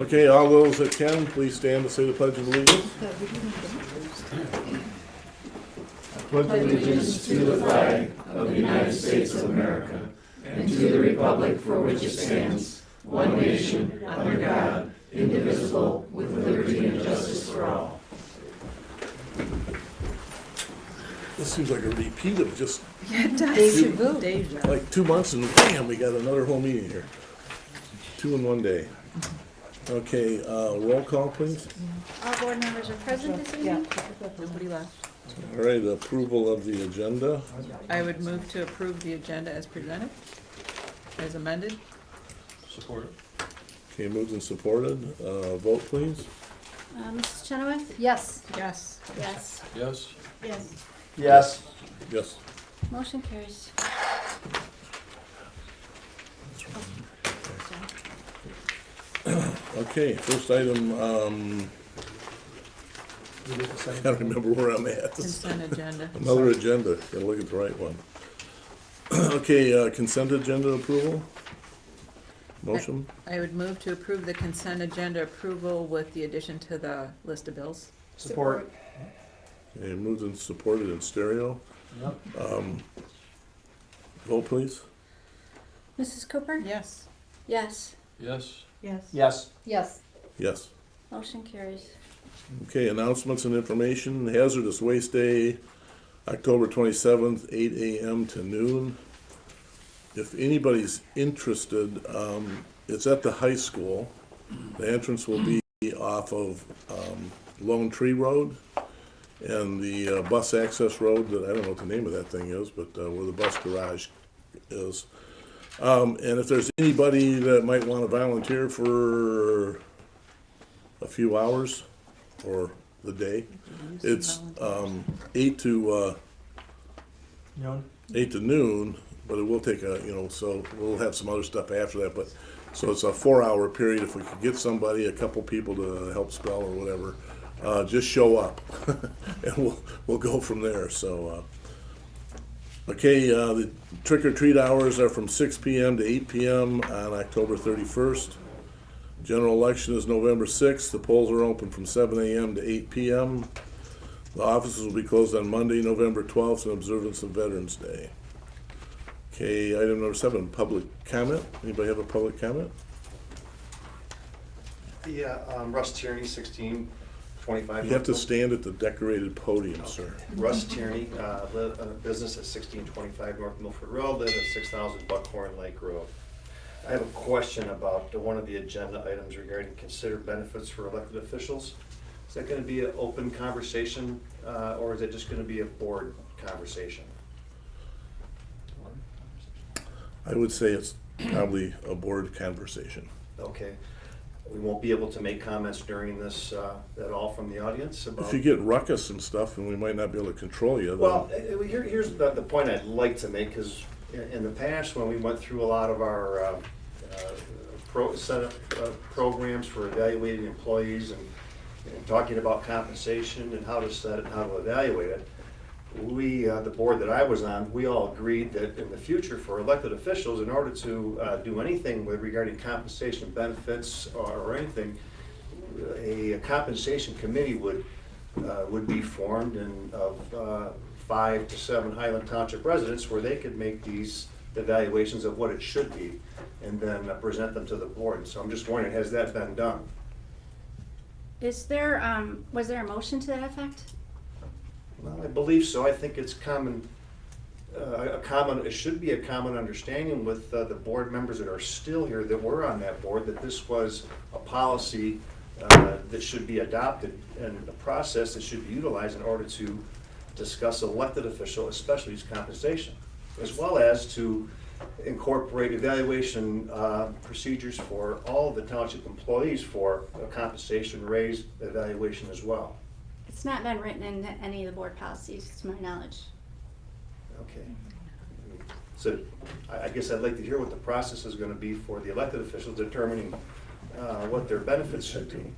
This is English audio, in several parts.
Okay, all those that can, please stand to say the Pledge of Allegiance. I pledge allegiance to the flag of the United States of America and to the republic for which it stands, one nation, under God, indivisible, with liberty and justice for all. This seems like a repeat of just Deja vu. like 2 months and bam, we got another whole meeting here. 2 in one day. Okay, roll call, please. All board members are present this evening. Nobody left. All right, approval of the agenda. I would move to approve the agenda as presented, as amended. Support. Okay, moved and supported. Vote, please. Mrs. Chenoweth? Yes. Yes. Yes. Yes. Yes. Yes. Motion carries. Okay, first item, I gotta remember where I'm at. Consent agenda. Another agenda, gotta look at the right one. Okay, consent agenda approval? Motion? I would move to approve the consent agenda approval with the addition to the list of bills. Support. Okay, moved and supported in stereo. Vote, please. Mrs. Cooper? Yes. Yes. Yes. Yes. Yes. Yes. Yes. Motion carries. Okay, announcements and information. Hazardous Waste Day, October 27th, 8 a.m. to noon. If anybody's interested, it's at the high school. The entrance will be off of Lone Tree Road and the bus access road that, I don't know what the name of that thing is, but where the bus garage is. And if there's anybody that might want to volunteer for a few hours or the day, it's 8 to noon, but it will take so we'll have some other stuff after that. But so it's a 4-hour period. If we could get somebody, a couple people to help spell or whatever, just show up, and we'll go from there. So. Okay, the trick-or-treat hours are from 6 p.m. to 8 p.m. on October 31st. General election is November 6th. The polls are open from 7 a.m. to 8 p.m. The offices will be closed on Monday, November 12th, in observance of Veterans Day. Okay, item number 7, public comment. Anybody have a public comment? Yeah, Russ Tierney, 1625. You have to stand at the decorated podium, sir. Russ Tierney, live a business at 1625 North Milford Road, live at 6000 Buckhorn Lake Road. I have a question about one of the agenda items regarding consider benefits for elected officials. Is that going to be an open conversation, or is it just going to be a board conversation? I would say it's probably a board conversation. Okay. We won't be able to make comments during this at all from the audience about... If you get ruckus and stuff, and we might not be able to control you, then... Well, here's the point I'd like to make, because in the past, when we went through a lot of our set up programs for evaluating employees and talking about compensation and how to set it and how to evaluate it, we, the board that I was on, we all agreed that in the future for elected officials, in order to do anything with regarding compensation benefits or anything, a compensation committee would be formed of 5 to 7 Highland Township residents, where they could make these evaluations of what it should be and then present them to the board. So I'm just wondering, has that been done? Is there, was there a motion to that effect? Well, I believe so. I think it's common, it should be a common understanding with the board members that are still here, that were on that board, that this was a policy that should be adopted and a process that should be utilized in order to discuss elected official, especially his compensation, as well as to incorporate evaluation procedures for all of the township employees for a compensation raise evaluation as well. It's not been written into any of the board policies, to my knowledge. Okay. So I guess I'd like to hear what the process is going to be for the elected officials determining what their benefits should be.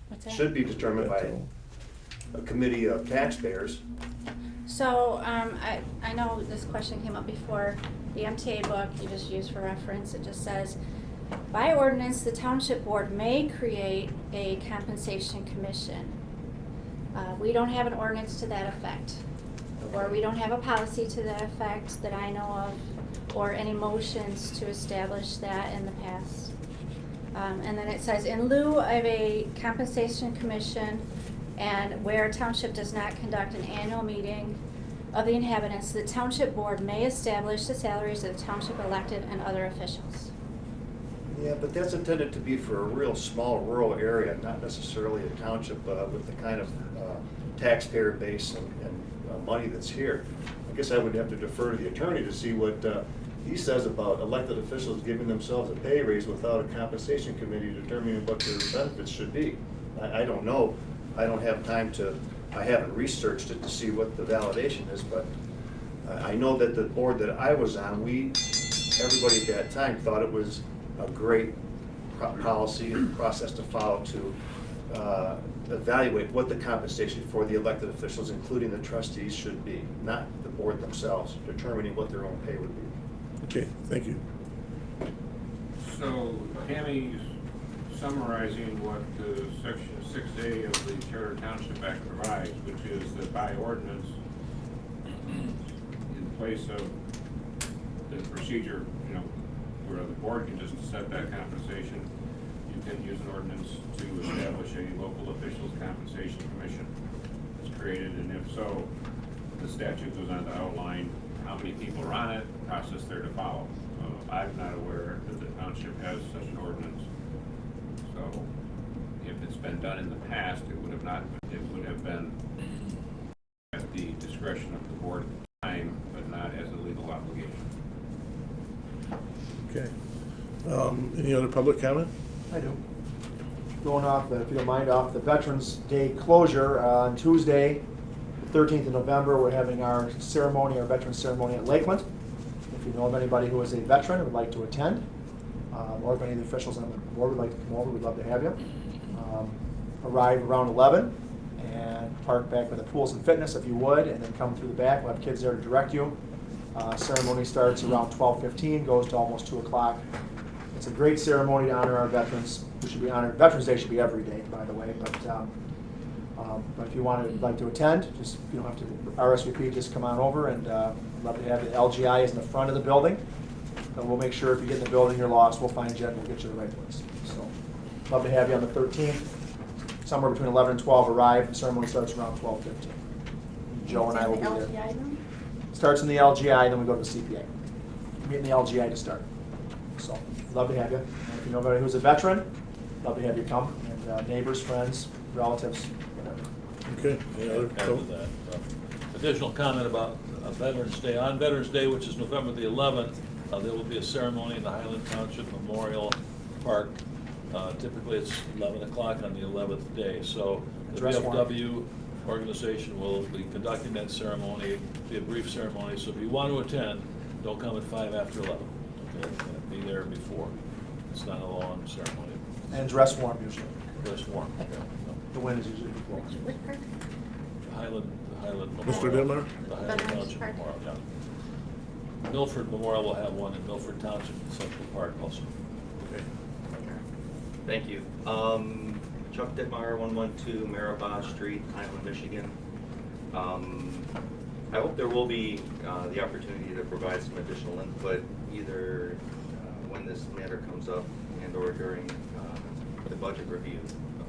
What's that? Should be determined by a committee of taxpayers. So, I know this question came up before. The MTA book you just used for reference, it just says By ordinance, the township board may create a compensation commission. We don't have an ordinance to that effect, or we don't have a policy to that effect that I know of, or any motions to establish that in the past. And then it says, in lieu of a compensation commission, and where township does not conduct an annual meeting of the inhabitants, the township board may establish the salaries of the township elected and other officials. Yeah, but that's intended to be for a real small rural area, not necessarily a township with the kind of taxpayer base and money that's here. I guess I would have to defer to the attorney to see what he says about elected officials giving themselves a pay raise without a compensation committee determining what their benefits should be. I don't know. I don't have time to, I haven't researched it to see what the validation is, but I know that the board that I was on, everybody at that time thought it was a great policy and process to follow to evaluate what the compensation for the elected officials, including the trustees, should be, not the board themselves, determining what their own pay would be. Okay, thank you. So Tammy's summarizing what the section 6A of the Charter Township Act provides, which is that by ordinance, in place of the procedure, where the board can just set that compensation, you can use an ordinance to establish a local officials compensation commission. It's created, and if so, the statute goes on to outline how many people are on it, process they're to follow. I'm not aware that the township has such an ordinance. So if it's been done in the past, it would have been at the discretion of the board at the time, but not as a legal obligation. Okay. Any other public comment? I do. Going off, if you don't mind, off the Veterans Day closure on Tuesday, the 13th of November, we're having our ceremony, our veterans ceremony at Lakeland. If you know of anybody who is a veteran and would like to attend, or if any of the officials on the board would like to come over, we'd love to have you. Arrive around 11 and park back by the pools and fitness if you would, and then come through the back. We'll have kids there to direct you. Ceremony starts around 12:15, goes to almost 2 o'clock. It's a great ceremony to honor our veterans who should be honored. Veterans Day should be every day, by the way, but if you would like to attend, just, you don't have to RSVP, just come on over, and love to have you. LGI is in the front of the building, and we'll make sure if you get in the building you're lost, we'll find you and we'll get you to the right place. So, love to have you on the 13th, somewhere between 11 and 12. Arrive. The ceremony starts around 12:15. Joe and I will be there. Starts in the LGI, then we go to the CPA. Meet in the LGI to start. So, love to have you. And if you know anybody who's a veteran, love to have you come. And neighbors, friends, relatives, whatever. Okay. Any other? Add to that. Additional comment about Veterans Day. On Veterans Day, which is November the 11th, there will be a ceremony in the Highland Township Memorial Park. Typically, it's 11 o'clock on the 11th day. So the VFW organization will be conducting that ceremony. It'll be a brief ceremony. So if you want to attend, don't come at 5 after 11. Okay, be there before. It's not a long ceremony. And dress warm usually. Dress warm. Okay. The wind is usually blowing. What park? Highland Memorial. Mr. Dittmer? The Highland Veterans Township Park. Memorial, yeah. Milford Memorial will have one in Milford Township in Central Park also. Okay. Thank you. Chuck Dittmeyer, 112 Maribah Street, Highland, Michigan. I hope there will be the opportunity to provide some additional input, either when this matter comes up and or during the budget review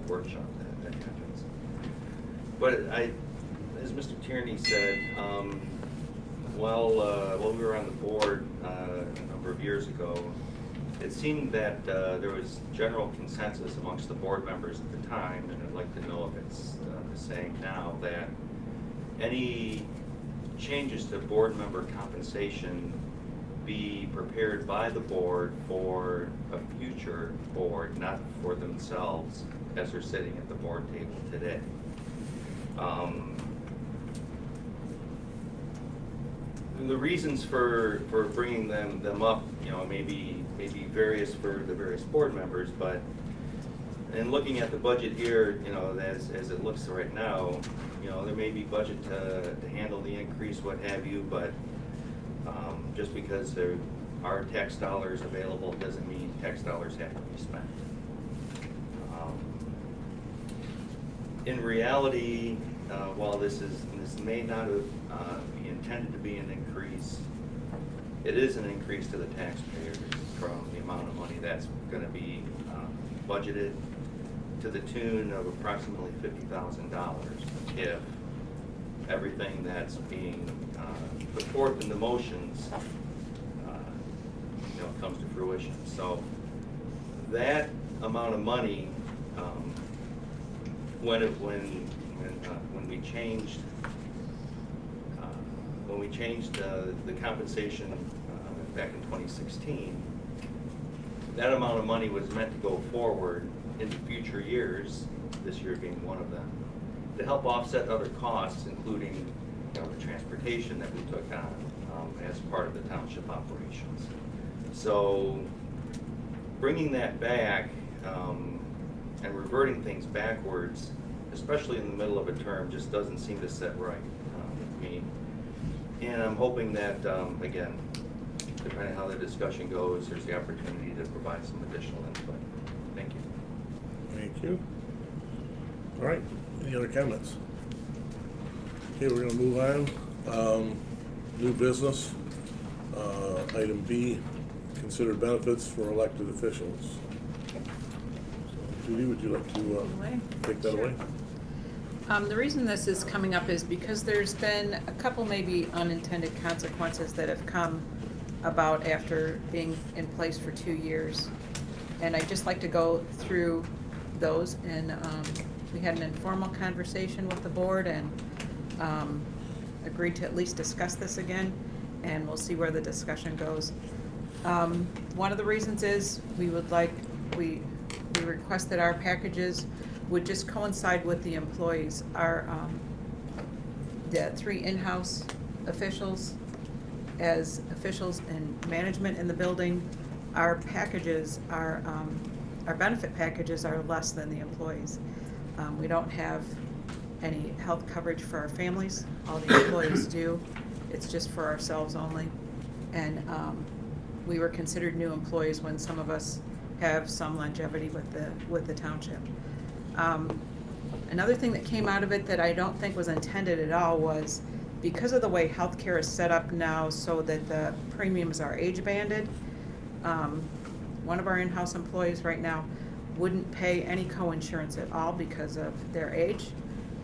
workshop that happens. But as Mr. Tierney said, while we were on the board a number of years ago, it seemed that there was general consensus amongst the board members at the time, and I'd like to know if it's the same now, that any changes to board member compensation be prepared by the board for a future board, not for themselves as they're sitting at the board table today. The reasons for bringing them up, may be various for the various board members, but in looking at the budget here, as it looks right now, there may be budget to handle the increase, what have you, but just because there are tax dollars available doesn't mean tax dollars have to be spent. In reality, while this may not be intended to be an increase, it is an increase to the taxpayers from the amount of money that's going to be budgeted to the tune of approximately $50,000 if everything that's being put forth in the motions comes to fruition. So that amount of money, when we changed the compensation back in 2016, that amount of money was meant to go forward into future years, this year being one of them, to help offset other costs, including the transportation that we took on as part of the township operations. So bringing that back and reverting things backwards, especially in the middle of a term, just doesn't seem to set right with me. And I'm hoping that, again, depending on how the discussion goes, there's the opportunity to provide some additional input. Thank you. Thank you. All right, any other comments? Okay, we're gonna move on. New business, item B, consider benefits for elected officials. So, Judy, would you like to take that away? The reason this is coming up is because there's been a couple maybe unintended consequences that have come about after being in place for 2 years. And I'd just like to go through those, and we had an informal conversation with the board and agreed to at least discuss this again, and we'll see where the discussion goes. One of the reasons is we request that our packages would just coincide with the employees. The 3 in-house officials, as officials in management in the building, our packages are, our benefit packages are less than the employees. We don't have any health coverage for our families. All the employees do. It's just for ourselves only. And we were considered new employees when some of us have some longevity with the township. Another thing that came out of it that I don't think was intended at all was because of the way healthcare is set up now so that the premiums are age banded, one of our in-house employees right now wouldn't pay any co-insurance at all because of their age,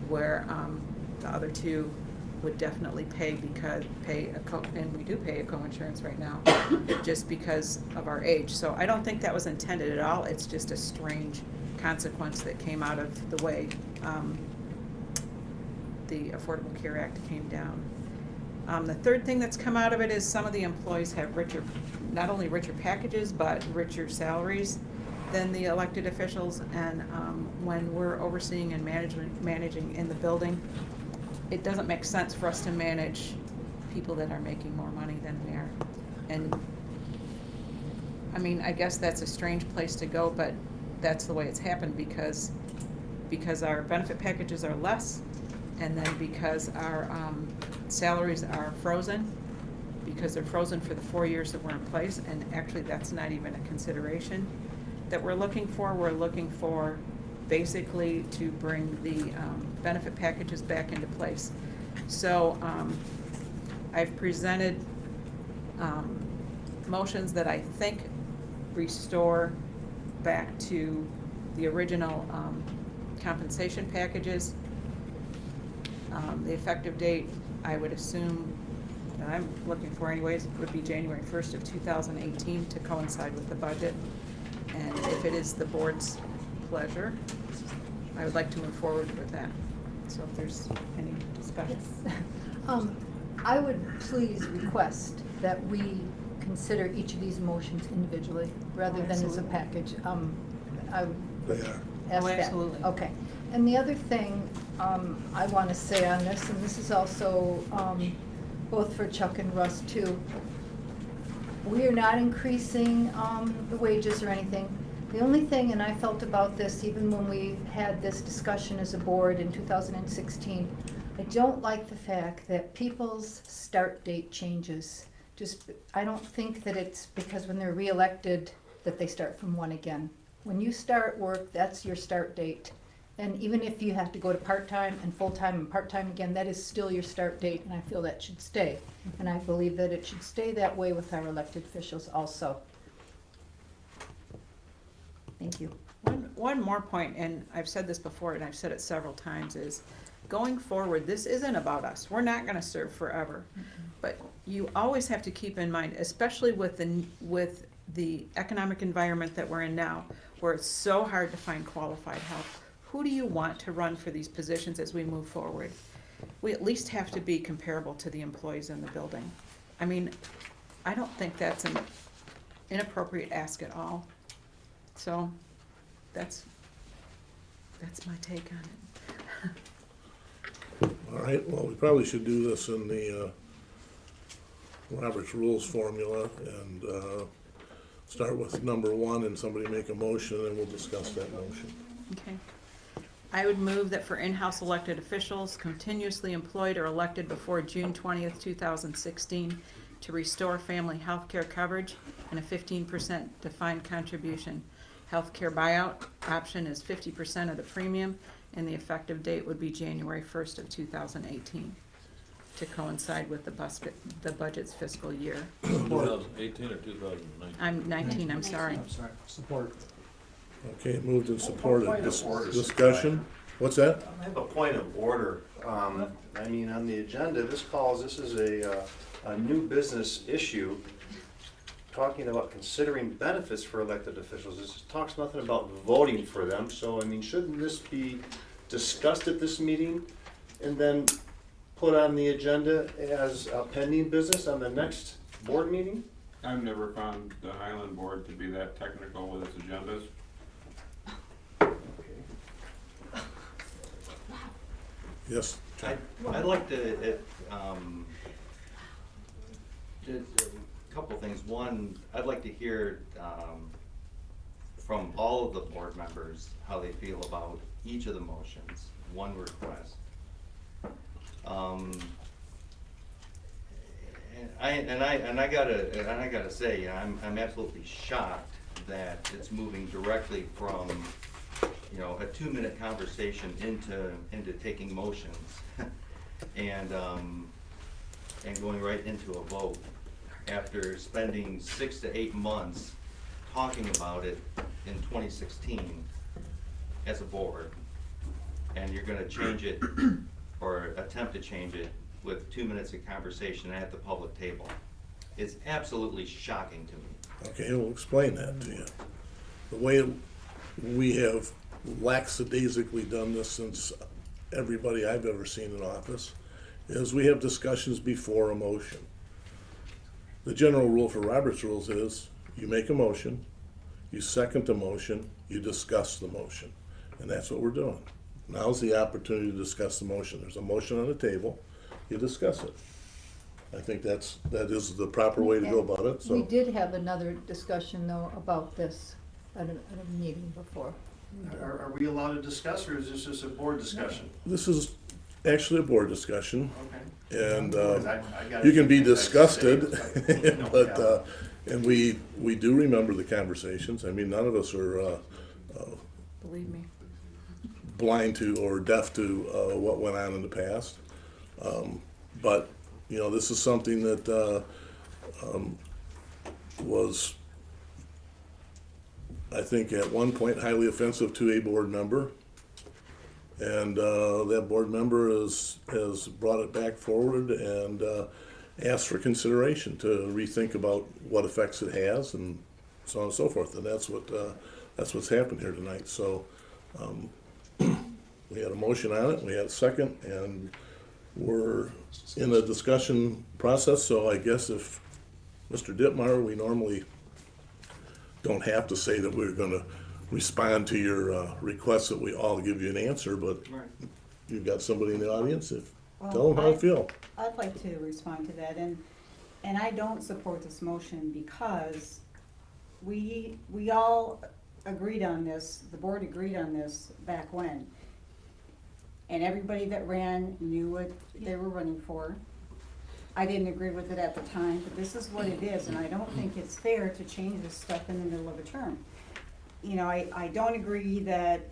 where the other 2 would definitely pay and we do pay a co-insurance right now, just because of our age. So I don't think that was intended at all. It's just a strange consequence that came out of the way the Affordable Care Act came down. The third thing that's come out of it is some of the employees have not only richer packages, but richer salaries than the elected officials. And when we're overseeing and managing in the building, it doesn't make sense for us to manage people that are making more money than we are. And I mean, I guess that's a strange place to go, but that's the way it's happened because our benefit packages are less, and then because our salaries are frozen, because they're frozen for the 4 years that we're in place, and actually that's not even a consideration that we're looking for. We're looking for basically to bring the benefit packages back into place. So I've presented motions that I think restore back to the original compensation packages. The effective date, I would assume, that I'm looking for anyways, would be January 1st of 2018 to coincide with the budget. And if it is the board's pleasure, I would like to move forward with that. So if there's any discussion. I would please request that we consider each of these motions individually rather than as a package. I would ask that. Absolutely. Okay. And the other thing I want to say on this, and this is also both for Chuck and Russ too, we are not increasing the wages or anything. The only thing, and I felt about this even when we had this discussion as a board in 2016, I don't like the fact that people's start date changes I don't think that it's because when they're reelected that they start from one again. When you start work, that's your start date. And even if you have to go to part-time and full-time and part-time again, that is still your start date, and I feel that should stay. And I believe that it should stay that way with our elected officials also. Thank you. One more point, and I've said this before, and I've said it several times, is going forward, this isn't about us. We're not gonna serve forever. But you always have to keep in mind, especially with the economic environment that we're in now, where it's so hard to find qualified help, who do you want to run for these positions as we move forward? We at least have to be comparable to the employees in the building. I mean, I don't think that's an inappropriate ask at all. So, that's my take on it. All right, well, we probably should do this in the Robert's Rules formula and start with number 1 and somebody make a motion and we'll discuss that motion. Okay. I would move that for in-house elected officials continuously employed or elected before June 20th, 2016 to restore family health care coverage and a 15% defined contribution. Healthcare buyout option is 50% of the premium, and the effective date would be January 1st of 2018 to coincide with the budget's fiscal year. 2018 or 2019? I'm 19, I'm sorry. I'm sorry, support. Okay, moved and supported. Point of order. Discussion? What's that? I have a point of order. I mean, on the agenda, this is a new business issue, talking about considering benefits for elected officials. This talks nothing about voting for them, so I mean, shouldn't this be discussed at this meeting and then put on the agenda as a pending business on the next board meeting? I've never found the Highland Board to be that technical with its agendas. Yes, John? I'd like to, just a couple things. One, I'd like to hear from all of the board members how they feel about each of the motions, one request. And I gotta say, I'm absolutely shocked that it's moving directly from, you know, a 2-minute conversation into taking motions and going right into a vote after spending 6 to 8 months talking about it in 2016 as a board, and you're gonna change it or attempt to change it with 2 minutes of conversation at the public table. It's absolutely shocking to me. Okay, we'll explain that to you. The way we have lackadaisically done this since everybody I've ever seen in office is we have discussions before a motion. The general rule for Robert's Rules is you make a motion, you second the motion, you discuss the motion. And that's what we're doing. Now's the opportunity to discuss the motion. There's a motion on the table, you discuss it. I think that is the proper way to go about it, so. We did have another discussion though about this at a meeting before. Are we allowed to discuss, or is this just a board discussion? This is actually a board discussion, Okay. and I gotta you can be think I say disgusted, it, but, but, and we do remember the conversations. I mean, none of us are Believe me. blind to or deaf to what went on in the past. But, you know, this is something that was, I think, at one point highly offensive to a board member. And that board member has brought it back forward and asked for consideration to rethink about what effects it has and so on and so forth. And that's what's happened here tonight. So we had a motion on it, we had a second, and we're in a discussion process. So I guess if Mr. Dittmar, we normally don't have to say that we're gonna respond to your request that we all give you an answer, but you've got somebody in the audience, tell them how you feel. I'd like to respond to that, and I don't support this motion because we all agreed on this, the board agreed on this back when. And everybody that ran knew what they were running for. I didn't agree with it at the time, but this is what it is, and I don't think it's fair to change this stuff in the middle of a term. You know, I don't agree that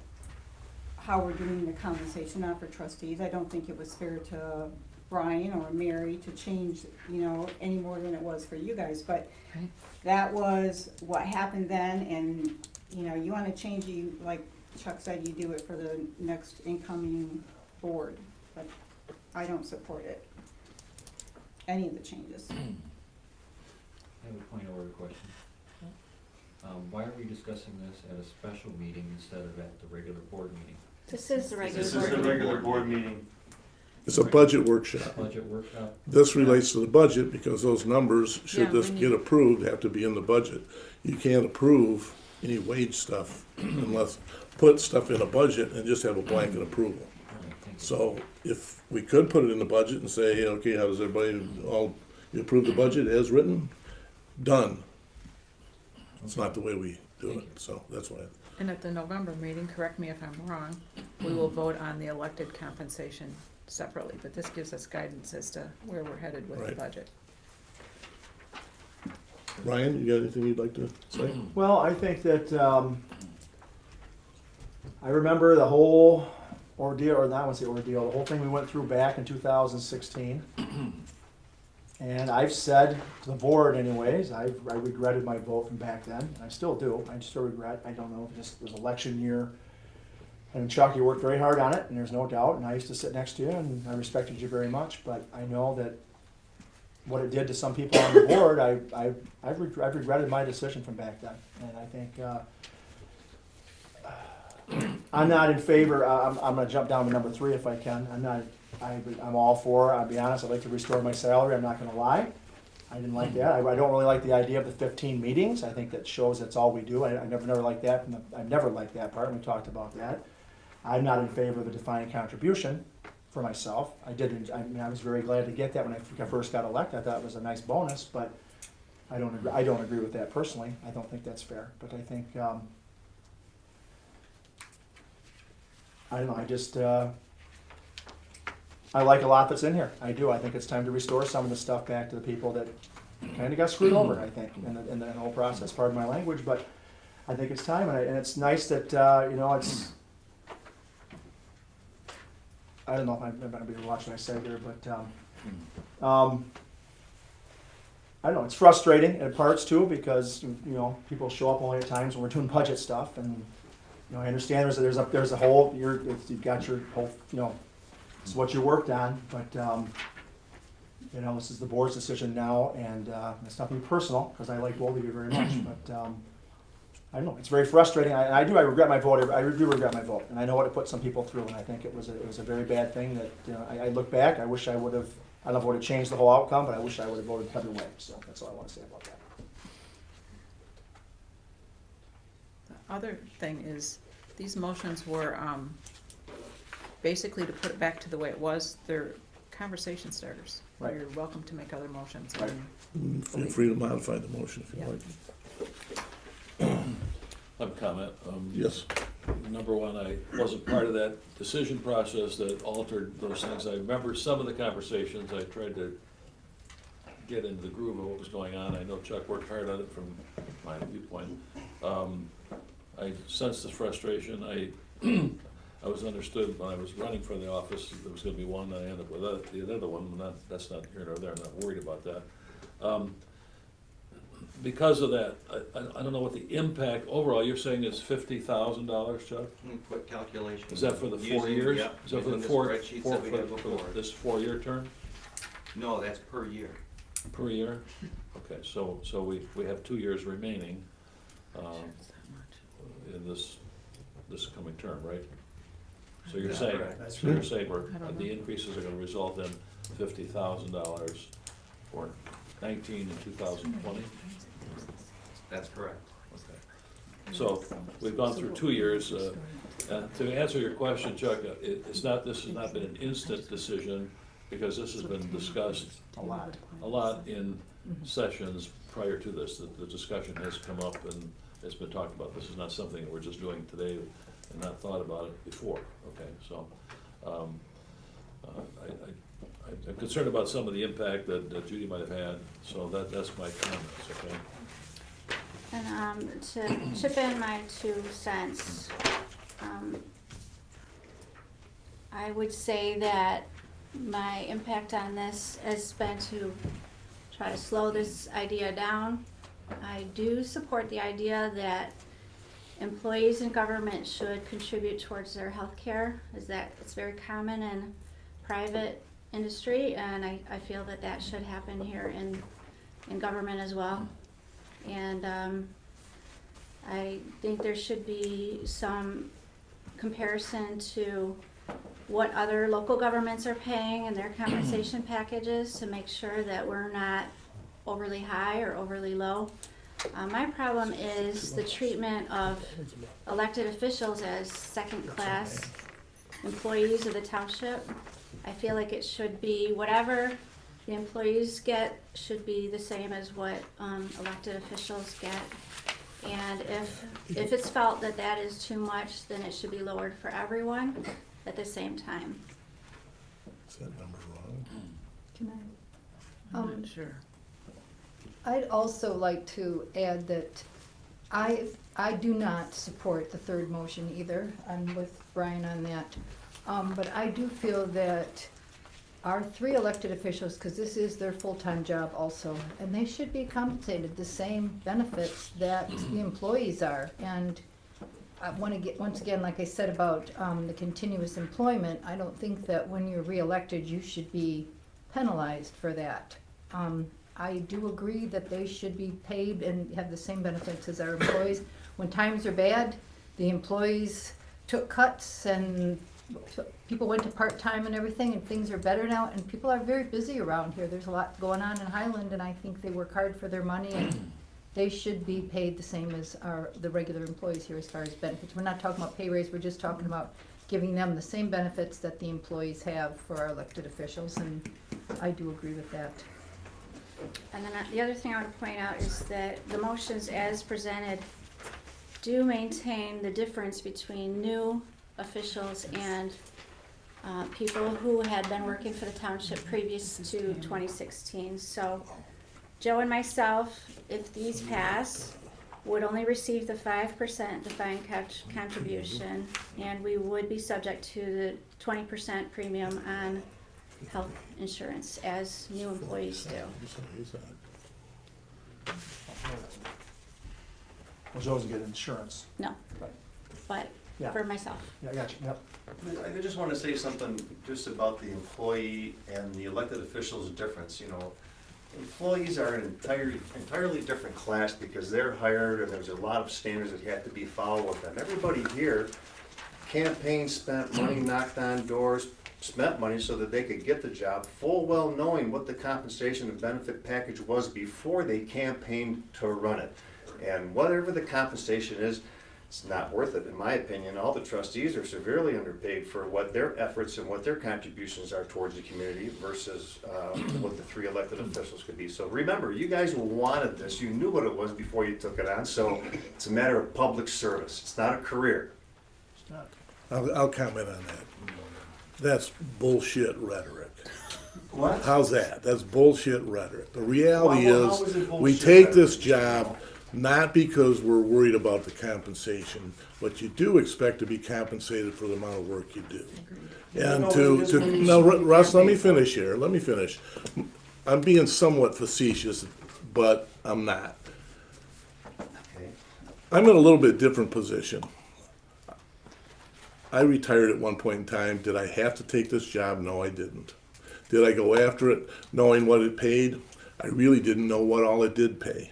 how we're doing the compensation now for trustees, I don't think it was fair to Brian or Mary to change, you know, any more than it was for you guys, but Right. that was what happened then, and, you know, you wanna change, you, like Chuck said, you do it for the next incoming board, but I don't support it. Any of the changes. I have a point of order question. Why are we discussing this at a special meeting instead of at the regular board meeting? This is the regular This board is a meeting. regular board meeting. It's a budget workshop. Budget workshop? This relates to the budget because those numbers, should Yeah, this we get need- approved, have to be in the budget. You can't approve any wage stuff unless, put stuff in a budget and just have a blanket approval. All right, thank you. So if we could put it in the budget and say, hey, okay, how does everybody, all, you approve the budget as written? Done. It's not the way we do it, so that's why. And at the November meeting, correct me if I'm wrong, we will vote on the elected compensation separately, but this gives us guidance as to where we're headed with the Right. budget. Ryan, you got anything you'd like to say? Well, I think that, I remember the whole ordeal, or not, I won't say ordeal, the whole thing we went through back in 2016. And I've said to the board anyways, I regretted my vote from back then, and I still do, I still regret, I don't know, if this was election year. And Chuck, you worked very hard on it, and there's no doubt, and I used to sit next to you, and I respected you very much, but I know that what it did to some people on the board, I've regretted my decision from back then, and I think, I'm not in favor, I'm gonna jump down to number 3 if I can, I'm all for, I'll be honest, I'd like to restore my salary, I'm not gonna lie. I didn't like that, I don't really like the idea of the 15 meetings, I think that shows that's all we do, I never liked that, I've never liked that part, and we talked about that. I'm not in favor of a defined contribution for myself, I was very glad to get that when I first got elected, I thought it was a nice bonus, but I don't agree with that personally, I don't think that's fair, but I think, I don't know, I like a lot that's in here. I do. I think it's time to restore some of the stuff back to the people that kind of got screwed over, I think, in the whole process. Pardon my language, but I think it's time, and it's nice that, it's, I don't know if I'm going to be watching what I say here, but, I don't know, it's frustrating at parts too, because, people show up only at times when we're doing budget stuff, and, I understand there's a whole, you've got your whole, it's what you worked on, but, this is the board's decision now, and it's nothing personal, because I like both of you very much, but I don't know, it's very frustrating. I regret my vote, I do regret my vote, and I know what it put some people through, and I think it was a very bad thing that, I look back, I wish I would have, I don't know if it would have changed the whole outcome, but I wish I would have voted the other way, so that's all I want to say about that. The other thing is, these motions were, basically to put it back to the way it was, they're conversation starters. Right. You're welcome to make other motions. Right. Feel free to modify the motion if you Yeah. like. I have a comment. Yes. Number one, I wasn't part of that decision process that altered those things. I remember some of the conversations. I tried to get into the groove of what was going on. I know Chuck worked hard on it from my viewpoint. I sensed the frustration. I was understood when I was running for the office, there was gonna be one, and I ended up with the other one. That's not here nor there, I'm not worried about that. Because of that, I don't know what the impact, overall, you're saying is $50,000, Chuck? We put calculations. Is that for the 4 using- years? Yep, Is that for the using four, spreadsheets four, that we had for before. this 4-year term, No, that's per year. per year? Okay, so we have 2 years remaining, in this coming term, right? So you're That's saying, correct. so you're saying I don't know. the increases are gonna result in $50,000 for 19 and 2020? That's correct. Okay. So we've gone through 2 years, and to answer your question, Chuck, this has not been an instant decision, because this has been discussed A lot. a lot in sessions prior to this. The discussion has come up and it's been talked about. This is not something that we're just doing today and not thought about it before, okay? So, I'm concerned about some of the impact that Judy might have had, so that's my comments, okay? And to chip in my 2 cents, I would say that my impact on this has been to try to slow this idea down. I do support the idea that employees in government should contribute towards their health care, as that it's very common in private industry, and I feel that that should happen here in government as well. And I think there should be some comparison to what other local governments are paying and their compensation packages to make sure that we're not overly high or overly low. My problem is the treatment of elected officials as second-class employees of the township. I feel like it should be whatever the employees get should be the same as what elected officials get. And if it's felt that that is too much, then it should be lowered for everyone at the same time. Is that number wrong? Can I? I'm not sure. I'd also like to add that I do not support the third motion either. I'm with Brian on that. But I do feel that our 3 elected officials, because this is their full-time job also, and they should be compensated the same benefits that the employees are. And I want to get, once again, like I said about the continuous employment, I don't think that when you're reelected, you should be penalized for that. I do agree that they should be paid and have the same benefits as our employees. When times are bad, the employees took cuts and people went to part-time and everything, and things are better now, and people are very busy around here. There's a lot going on in Highland, and I think they work hard for their money, and they should be paid the same as the regular employees here as far as benefits. We're not talking about pay raise, we're just talking about giving them the same benefits that the employees have for our elected officials, and I do agree with that. And then the other thing I want to point out is that the motions as presented do maintain the difference between new officials and people who had been working for the township previous to 2016. So Joe and myself, if these pass, would only receive the 5% defined contribution, and we would be subject to the 20% premium on health insurance as new employees do. Well, Joe's get insurance. No, Right. but Yeah. for myself. Yeah, I got you, yep. I just want to say something just about the employee and the elected officials' difference, you know. Employees are an entirely different class because they're hired and there's a lot of standards that have to be followed with them. Everybody here campaigned, spent money, knocked on doors, spent money so that they could get the job, full well knowing what the compensation and benefit package was before they campaigned to run it. And whatever the compensation is, it's not worth it, in my opinion. All the trustees are severely underpaid for what their efforts and what their contributions are towards the community versus what the 3 elected officials could be. So remember, you guys wanted this. You knew what it was before you took it on. So it's a matter of public service. It's not a career. It's not. I'll comment on that. That's bullshit rhetoric. What? How's that? That's bullshit rhetoric. The reality Well, how is, is it we bullshit take rhetoric? this job not because we're worried about the compensation, but you do expect to be compensated for the amount of work you do. And No, to, but this means no, you Russ, let me can't pay for it. finish here, let me finish. I'm being somewhat facetious, but I'm not. Okay. I'm in a little bit different position. I retired at one point in time. Did I have to take this job? No, I didn't. Did I go after it knowing what it paid? I really didn't know what all it did pay.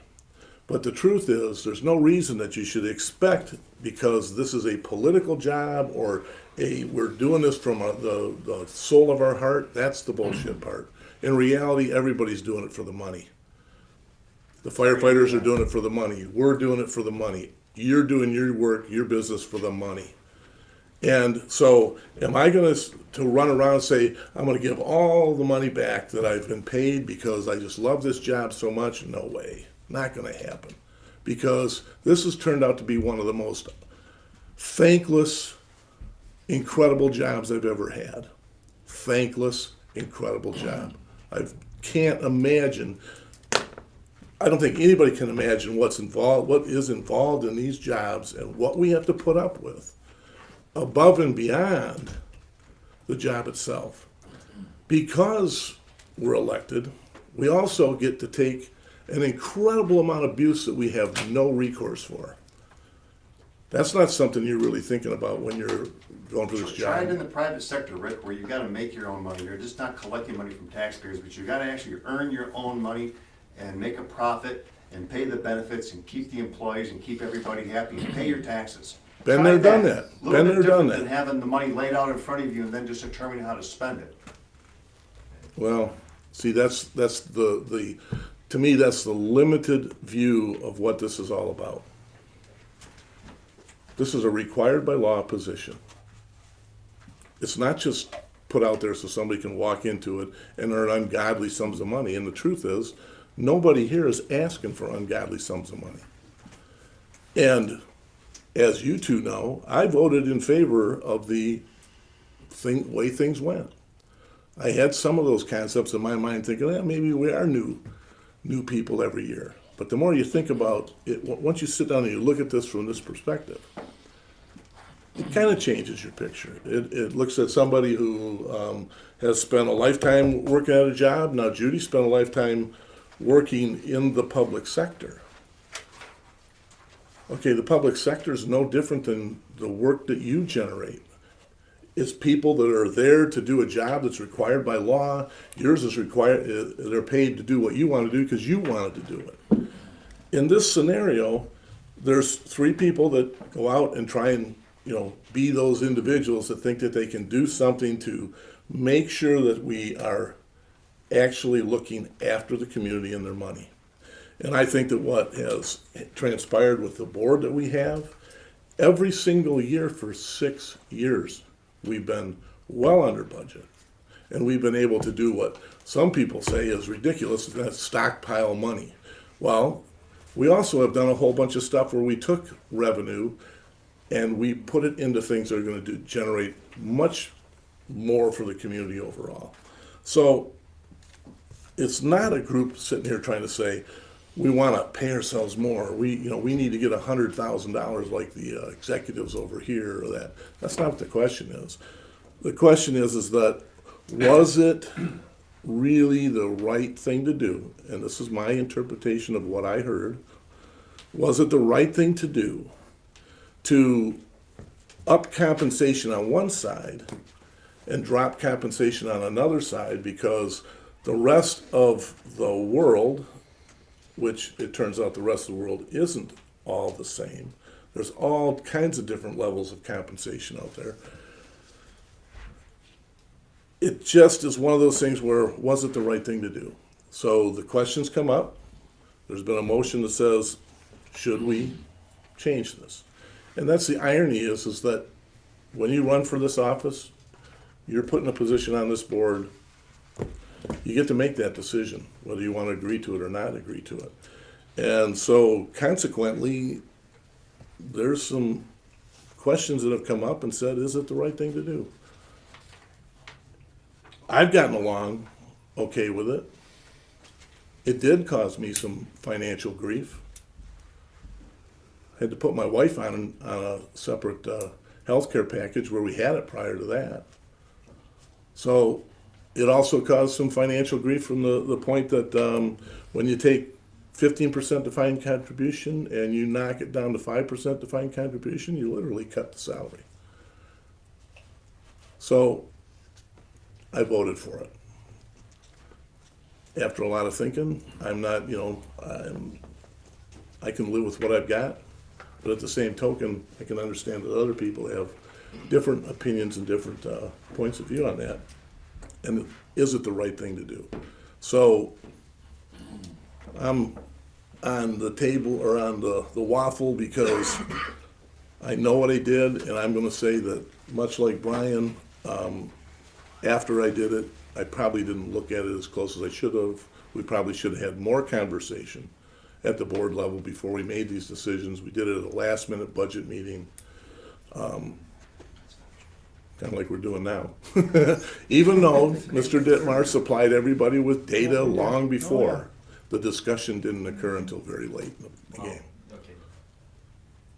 But the truth is, there's no reason that you should expect, because this is a political job or we're doing this from the soul of our heart. That's the bullshit part. In reality, everybody's doing it for the money. The firefighters are doing it for the money. We're doing it for the money. You're doing your work, your business for the money. And so am I going to run around and say, I'm going to give all the money back that I've been paid because I just love this job so much? No way. Not going to happen. Because this has turned out to be one of the most thankless, incredible jobs I've ever had. Thankless, incredible job. I can't imagine, I don't think anybody can imagine what is involved in these jobs and what we have to put up with above and beyond the job itself. Because we're elected, we also get to take an incredible amount of abuse that we have no recourse for. That's not something you're really thinking about when you're going for this Try it in job. the private sector, Rick, where you gotta make your own money. You're just not collecting money from taxpayers, but you gotta actually earn your own money and make a profit and pay the benefits and keep the employees and keep everybody happy and pay your taxes. Been Try there, done that. A little Been bit there, done different that. than having the money laid out in front of you and then just determining how to spend it. Well, see, that's the to me, that's the limited view of what this is all about. This is a required by law position. It's not just put out there so somebody can walk into it and earn ungodly sums of money. And the truth is, nobody here is asking for ungodly sums of money. And as you two know, I voted in favor of the way things went. I had some of those concepts in my mind thinking, maybe we are new people every year. But the more you think about it, once you sit down and you look at this from this perspective, it kind of changes your picture. It looks at somebody who has spent a lifetime working at a job. Now, Judy spent a lifetime working in the public sector. Okay, the public sector is no different than the work that you generate. It's people that are there to do a job that's required by law. Yours is required, they're paid to do what you want to do because you wanted to do it. In this scenario, there's 3 people that go out and try and, be those individuals that think that they can do something to make sure that we are actually looking after the community and their money. And I think that what has transpired with the board that we have, every single year for 6 years, we've been well under budget. And we've been able to do what some people say is ridiculous, that's stockpile money. Well, we also have done a whole bunch of stuff where we took revenue and we put it into things that are going to generate much more for the community overall. So it's not a group sitting here trying to say, we want to pay ourselves more. We need to get $100,000 like the executives over here or that. That's not what the question is. The question is that was it really the right thing to do? And this is my interpretation of what I heard. Was it the right thing to do to up compensation on one side and drop compensation on another side because the rest of the world, which it turns out the rest of the world isn't all the same. There's all kinds of different levels of compensation out there. It just is one of those things where, was it the right thing to do? So the questions come up. There's been a motion that says, should we change this? And that's the irony is that when you run for this office, you're put in a position on this board, you get to make that decision, whether you want to agree to it or not agree to it. And so consequently, there's some questions that have come up and said, is it the right thing to do? I've gotten along okay with it. It did cause me some financial grief. Had to put my wife on a separate health care package where we had it prior to that. So it also caused some financial grief from the point that when you take 15% defined contribution and you knock it down to 5% defined contribution, you literally cut the salary. So I voted for it. After a lot of thinking, I'm not, I can live with what I've got, but at the same token, I can understand that other people have different opinions and different points of view on that. And is it the right thing to do? So I'm on the table or on the waffle because I know what I did, and I'm going to say that much like Brian, after I did it, I probably didn't look at it as close as I should have. We probably should have had more conversation at the board level before we made these decisions. We did it at a last-minute budget meeting. kind of like we're doing now. Even though Mr. Ditmar supplied everybody with data long before, the discussion didn't occur until very late in the game. Okay,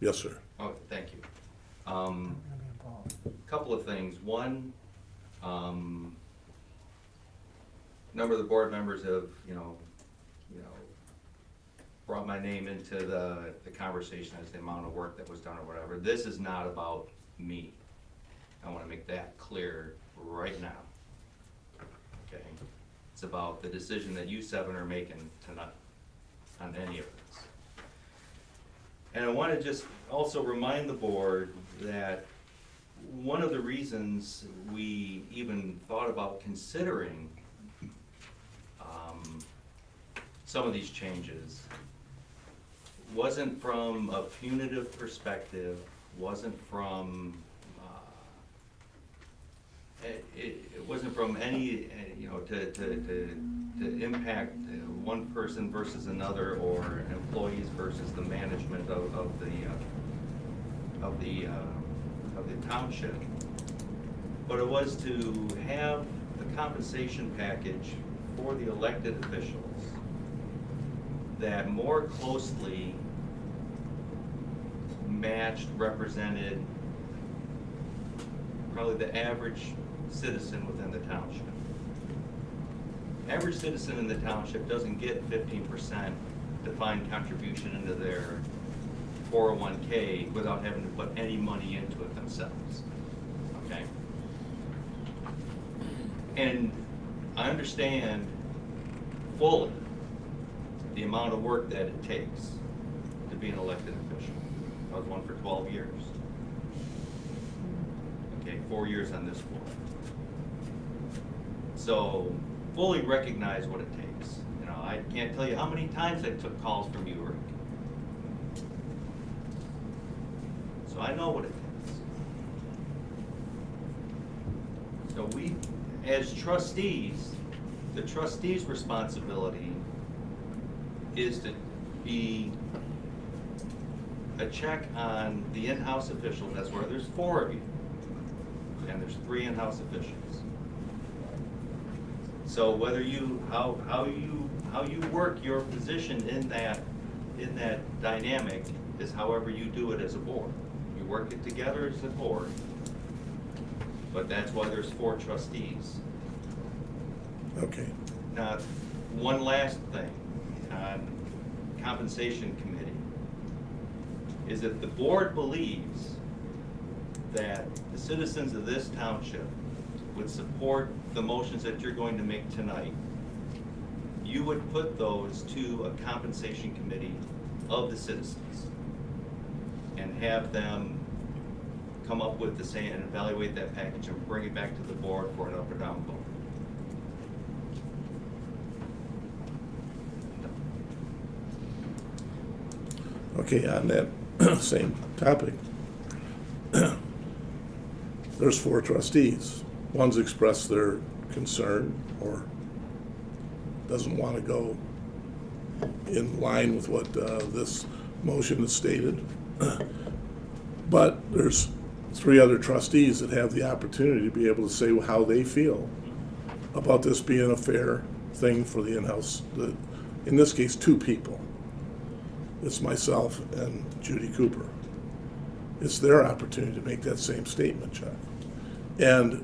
Yes, sir. oh, thank you. Couple of things. One, number of the board members have, brought my name into the conversation as the amount of work that was done or whatever. This is not about me. I wanna make that clear right now. Okay? It's about the decision that you seven are making tonight on any of this. And I wanna just also remind the board that one of the reasons we even thought about considering some of these changes wasn't from a punitive perspective, wasn't from, it wasn't from any, to impact one person versus another, or employees versus the management of the township. But it was to have the compensation package for the elected officials that more closely matched, represented probably the average citizen within the township. Average citizen in the township doesn't get 15% defined contribution into their 401k without having to put any money into it themselves, okay? And I understand fully the amount of work that it takes to be an elected official. I was one for 12 years. Okay, 4 years on this board. So, fully recognize what it takes. I can't tell you how many times I took calls from you, Rick. So I know what it takes. So we, as trustees, the trustees' responsibility is to be a check on the in-house officials. That's where there's 4 of you, and there's 3 in-house officials. So whether you, how you work your position in that dynamic is however you do it as a board. You work it together as a board, but that's why there's 4 trustees. Okay. Now, one last thing on compensation committee is if the board believes that the citizens of this township would support the motions that you're going to make tonight, you would put those to a compensation committee of the citizens and have them come up with the same and evaluate that package and bring it back to the board for an up or down vote. Okay, on that same topic, there's 4 trustees. One's expressed their concern or doesn't want to go in line with what this motion has stated. But there's 3 other trustees that have the opportunity to be able to say how they feel about this being a fair thing for the in-house, in this case, 2 people. It's myself and Judy Cooper. It's their opportunity to make that same statement, Chuck. And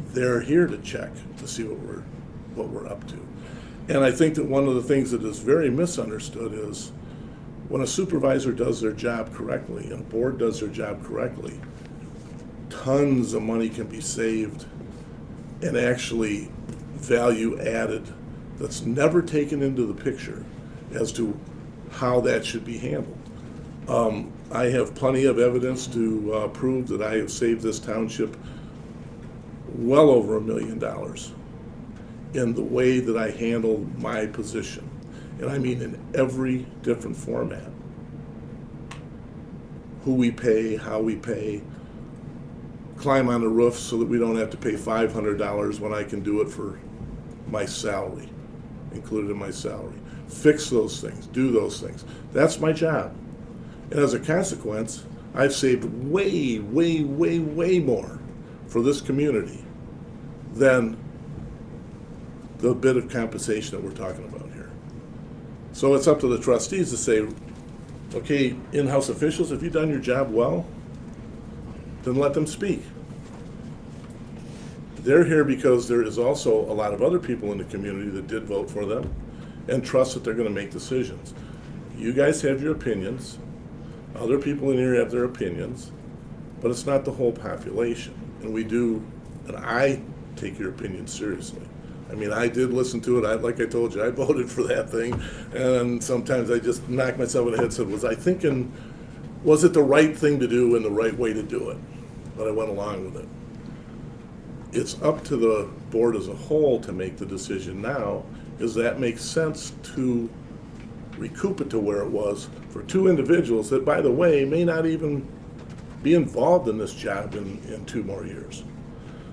they're here to check to see what we're up to. And I think that one of the things that is very misunderstood is when a supervisor does their job correctly and a board does their job correctly, tons of money can be saved and actually value added that's never taken into the picture as to how that should be handled. I have plenty of evidence to prove that I have saved this township well over $1 million in the way that I handled my position. And I mean in every different format. Who we pay, how we pay, climb on the roof so that we don't have to pay $500 when I can do it for my salary, included in my salary. Fix those things, do those things. That's my job. And as a consequence, I've saved way, way, way, way more for this community than the bit of compensation that we're talking about here. So it's up to the trustees to say, okay, in-house officials, if you've done your job well, then let them speak. They're here because there is also a lot of other people in the community that did vote for them and trust that they're going to make decisions. You guys have your opinions. Other people in here have their opinions, but it's not the whole population. And we do, and I take your opinion seriously. I mean, I did listen to it. Like I told you, I voted for that thing, and sometimes I just knock myself in the head and said, was it the right thing to do and the right way to do it? But I went along with it. It's up to the board as a whole to make the decision now. Does that make sense to recoup it to where it was for two individuals that, by the way, may not even be involved in this job in 2 more years?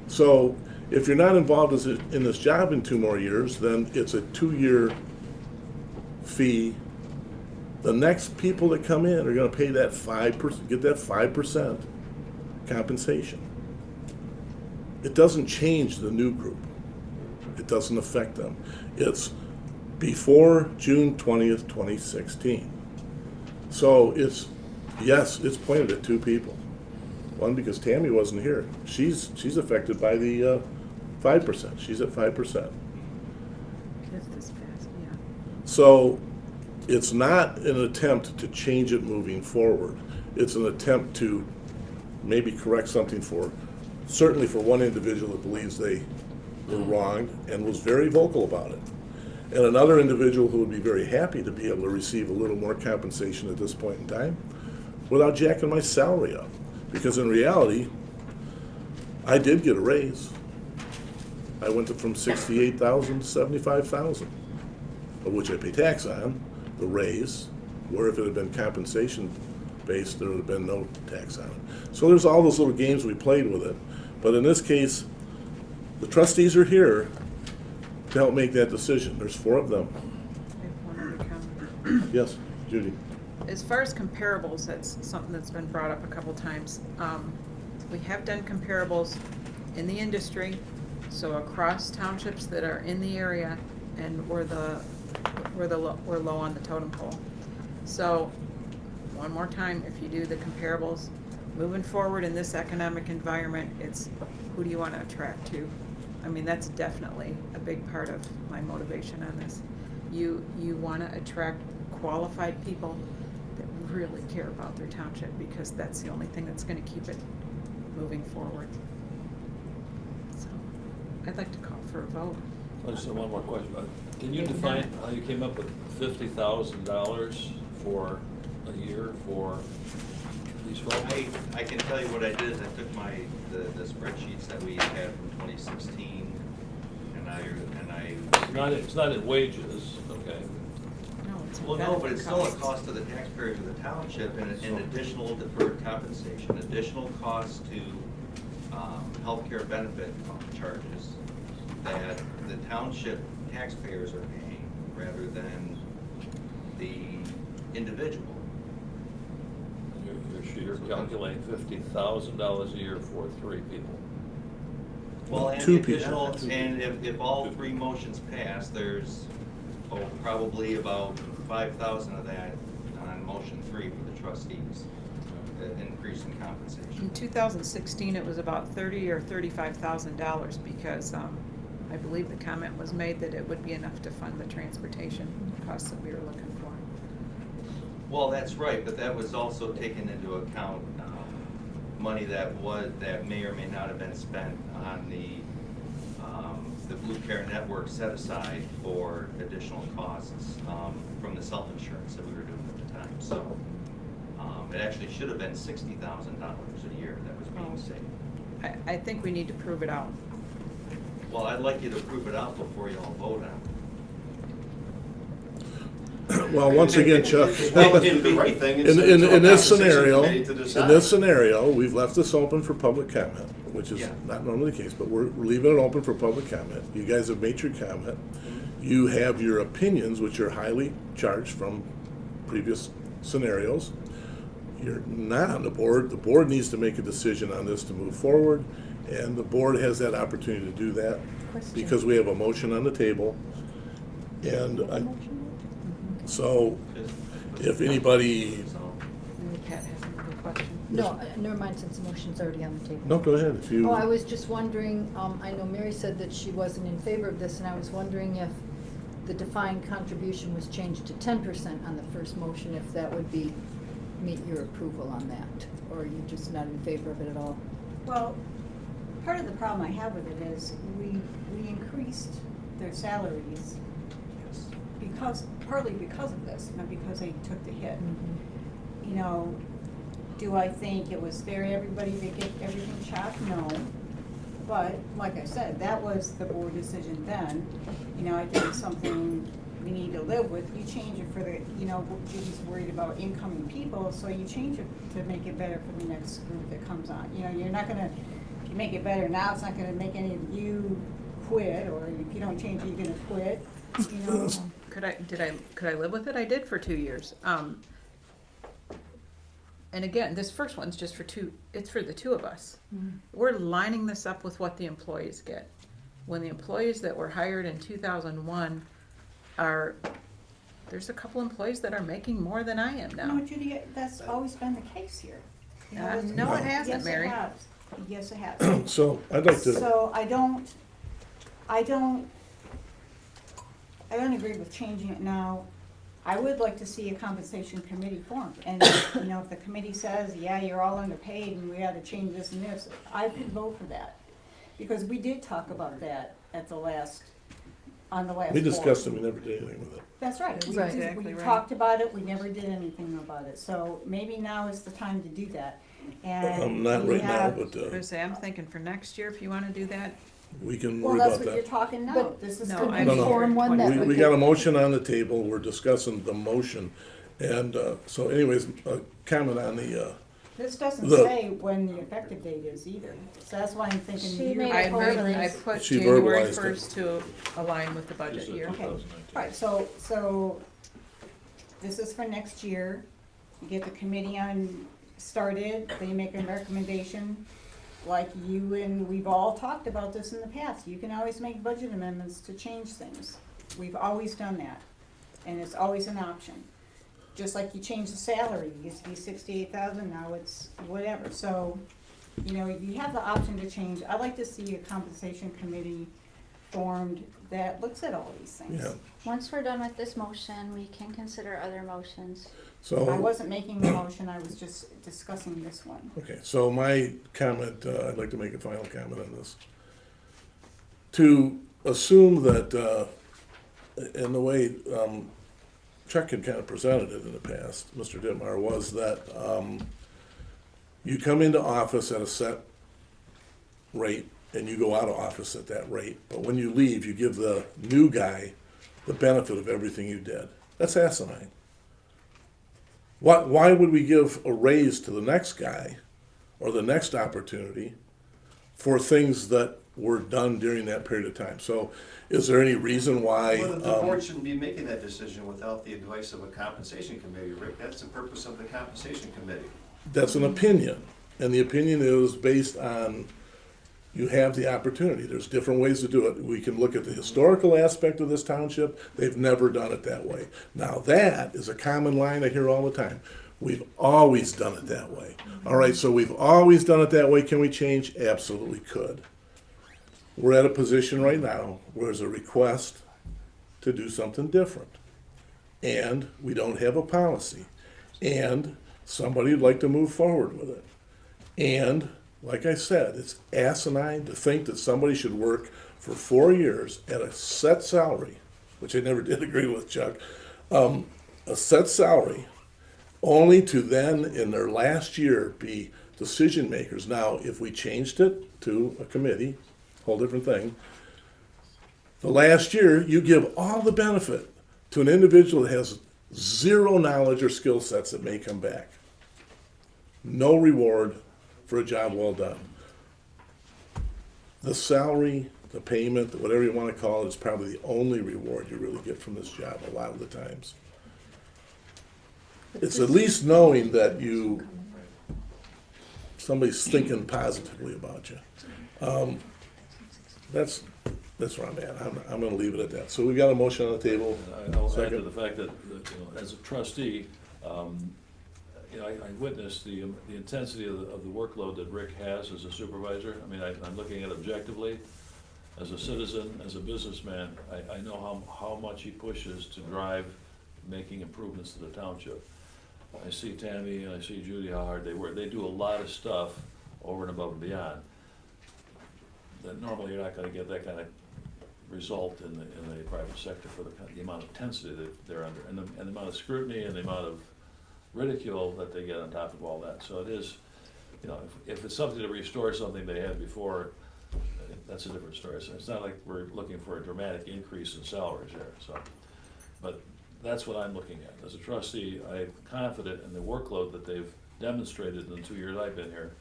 So if you're not involved in this job in 2 more years, then it's a 2-year fee. The next people that come in are going to pay that 5%, get that 5% compensation. It doesn't change the new group. It doesn't affect them. It's before June 20th, 2016. So it's pointed at 2 people. One, because Tammy wasn't here. She's affected by the 5%. She's at 5%. If this passed, yeah. So it's not an attempt to change it moving forward. It's an attempt to maybe correct something certainly for one individual that believes they were wronged and was very vocal about it. And another individual who would be very happy to be able to receive a little more compensation at this point in time without jacking my salary up. Because in reality, I did get a raise. I went from $68,000 to $75,000, of which I pay tax on, the raise, where if it had been compensation based, there would have been no tax on it. So there's all those little games we played with it. But in this case, the trustees are here to help make that decision. There's 4 of them. I have one other comment. Yes, Judy. As far as comparables, that's something that's been brought up a couple times. We have done comparables in the industry, so across townships that are in the area, and we're low on the totem pole. So, one more time, if you do the comparables, moving forward in this economic environment, it's who do you want to attract to? I mean, that's definitely a big part of my motivation on this. You want to attract qualified people that really care about their township, because that's the only thing that's going to keep it moving forward. So, I'd like to call for a vote. I just have one more question. Can you define how you came up with $50,000 for a year for these folks? I can tell you what I did is I took the spreadsheets that we had from 2016 and I It's not in wages, okay. No, it's Well, no, but it's still a benefit cost to the taxpayers of the township, and an additional deferred compensation, additional costs to healthcare benefit charges that the township taxpayers are paying rather than the individual. You're calculating $50,000 a year for 3 people. Well, and 2 the people. additional, and if all 3 motions pass, there's probably about 5,000 of that on motion 3 for the trustees, increase in compensation. In 2016, it was about $30,000 or $35,000, because I believe the comment was made that it would be enough to fund the transportation costs that we were looking for. Well, that's right, but that was also taken into account money that may or may not have been spent on the Blue Care Network set aside for additional costs from the self-insurance that we were doing at the time. So it actually should have been $60,000 a year that was being saved. I think we need to prove it out. Well, I'd like you to prove it out before you all vote on it. Well, once again, Chuck, Well, in the right thing, it's in a this compensation scenario, committee to decide. in this scenario, we've left this open for public comment, which is Yeah. not normally the case, but we're leaving it open for public comment. You guys have made your comment. You have your opinions, which are highly charged from previous scenarios. You're not on the board. The board needs to make a decision on this to move forward. And the board has that opportunity to do that Question. because we have a motion on the table. And so if anybody, Maybe Pat has another question. No, never mind, since the motion's already on the table. no, go ahead. If you, Oh, I was just wondering, I know Mary said that she wasn't in favor of this, and I was wondering if the defined contribution was changed to 10% on the first motion, if that would be, meet your approval on that, or are you just not in favor of it at all? Well, part of the problem I have with it is we increased their salaries partly because of this, not because they took the hit. You know, do I think it was fair to everybody to get everything chopped? No. But, like I said, that was the board decision then. You know, I think it's something we need to live with. You change it for the, you know, Judy's worried about incoming people, so you change it to make it better for the next group that comes on. You know, you're not gonna, if you make it better now, it's not gonna make any of you quit, or if you don't change it, you're gonna quit, you know. Could I live with it? I did for 2 years. And again, this first one's just for it's for the two of us. We're lining this up with what the employees get. When the employees that were hired in 2001 there's a couple employees that are making more than I am now. No, Judy, that's always been the case here. You know, it's- No, it hasn't, yes, Mary. It has. Yes, it has. so I'd like to, So I don't agree with changing it now. I would like to see a compensation committee formed, and, you know, if the committee says, yeah, you're all underpaid and we ought to change this and this, I could vote for that. Because we did talk about that at the last, on the last we board. discussed it, we never did anything with it. That's right. We Right. did- Exactly We right. talked about it, we never did anything about it, so maybe now is the time to do that. And Not we right now, have- but I was say, I'm thinking for next year, if you wanna do that. we can Well, worry that's about what you're that. talking now. But- This is. No, the I- No, no. Form one that We would got a be- motion on the table, we're discussing the motion. And so anyways, comment on the, This doesn't The- say when the effective date is either, so that's why I'm She thinking made you're it I proposing. put She January verbalized it. 1st to align with the budget Just a year. 2019. Right, so this is for next year. You get the committee on started, they make a recommendation, like you and we've all talked about this in the past. You can always make budget amendments to change things. We've always done that, and it's always an option. Just like you change the salary, it used to be 68,000, now it's whatever. So, you know, you have the option to change. I'd like to see a compensation committee formed that looks at all these things. yeah, Once we're done with this motion, we can consider other motions. so. I wasn't making the motion, I was just discussing this one. Okay, so my comment, I'd like to make a final comment on this. To assume that, in the way Chuck had kind of presented it in the past, Mr. Dittmar, was that you come into office at a set rate and you go out of office at that rate, but when you leave, you give the new guy the benefit of everything you did. That's asinine. Why would we give a raise to the next guy or the next opportunity for things that were done during that period of time? So is there any reason why? Well, the board shouldn't be making that decision without the advice of a compensation committee, Rick. That's the purpose of the compensation committee. That's an opinion, and the opinion is based on, you have the opportunity. There's different ways to do it. We can look at the historical aspect of this township. They've never done it that way. Now, that is a common line I hear all the time. We've always done it that way. All right, so we've always done it that way. Can we change? Absolutely could. We're at a position right now where there's a request to do something different. And we don't have a policy. And somebody would like to move forward with it. And, like I said, it's asinine to think that somebody should work for 4 years at a set salary, which I never did agree with, Chuck, a set salary, only to then, in their last year, be decision makers. Now, if we changed it to a committee, whole different thing, the last year, you give all the benefit to an individual that has zero knowledge or skill sets that may come back. No reward for a job well done. The salary, the payment, whatever you want to call it, is probably the only reward you really get from this job a lot of the times. It's at least knowing that somebody's thinking positively about you. That's where I'm at. I'm gonna leave it at that. So we got a motion on the table. And I'll add to Second. the fact that, as a trustee, I witnessed the intensity of the workload that Rick has as a supervisor. I mean, I'm looking at it objectively. As a citizen, as a businessman, I know how much he pushes to drive making improvements to the township. I see Tammy and I see Judy, how hard they work. They do a lot of stuff over and above and beyond. That normally you're not gonna get that kind of result in the private sector for the amount of intensity that they're under, and the amount of scrutiny and the amount of ridicule that they get on top of all that. So it is, if it's something to restore something they had before, that's a different story. So it's not like we're looking for a dramatic increase in salaries there, so. But that's what I'm looking at. As a trustee, I'm confident in the workload that they've demonstrated in the 2 years I've been here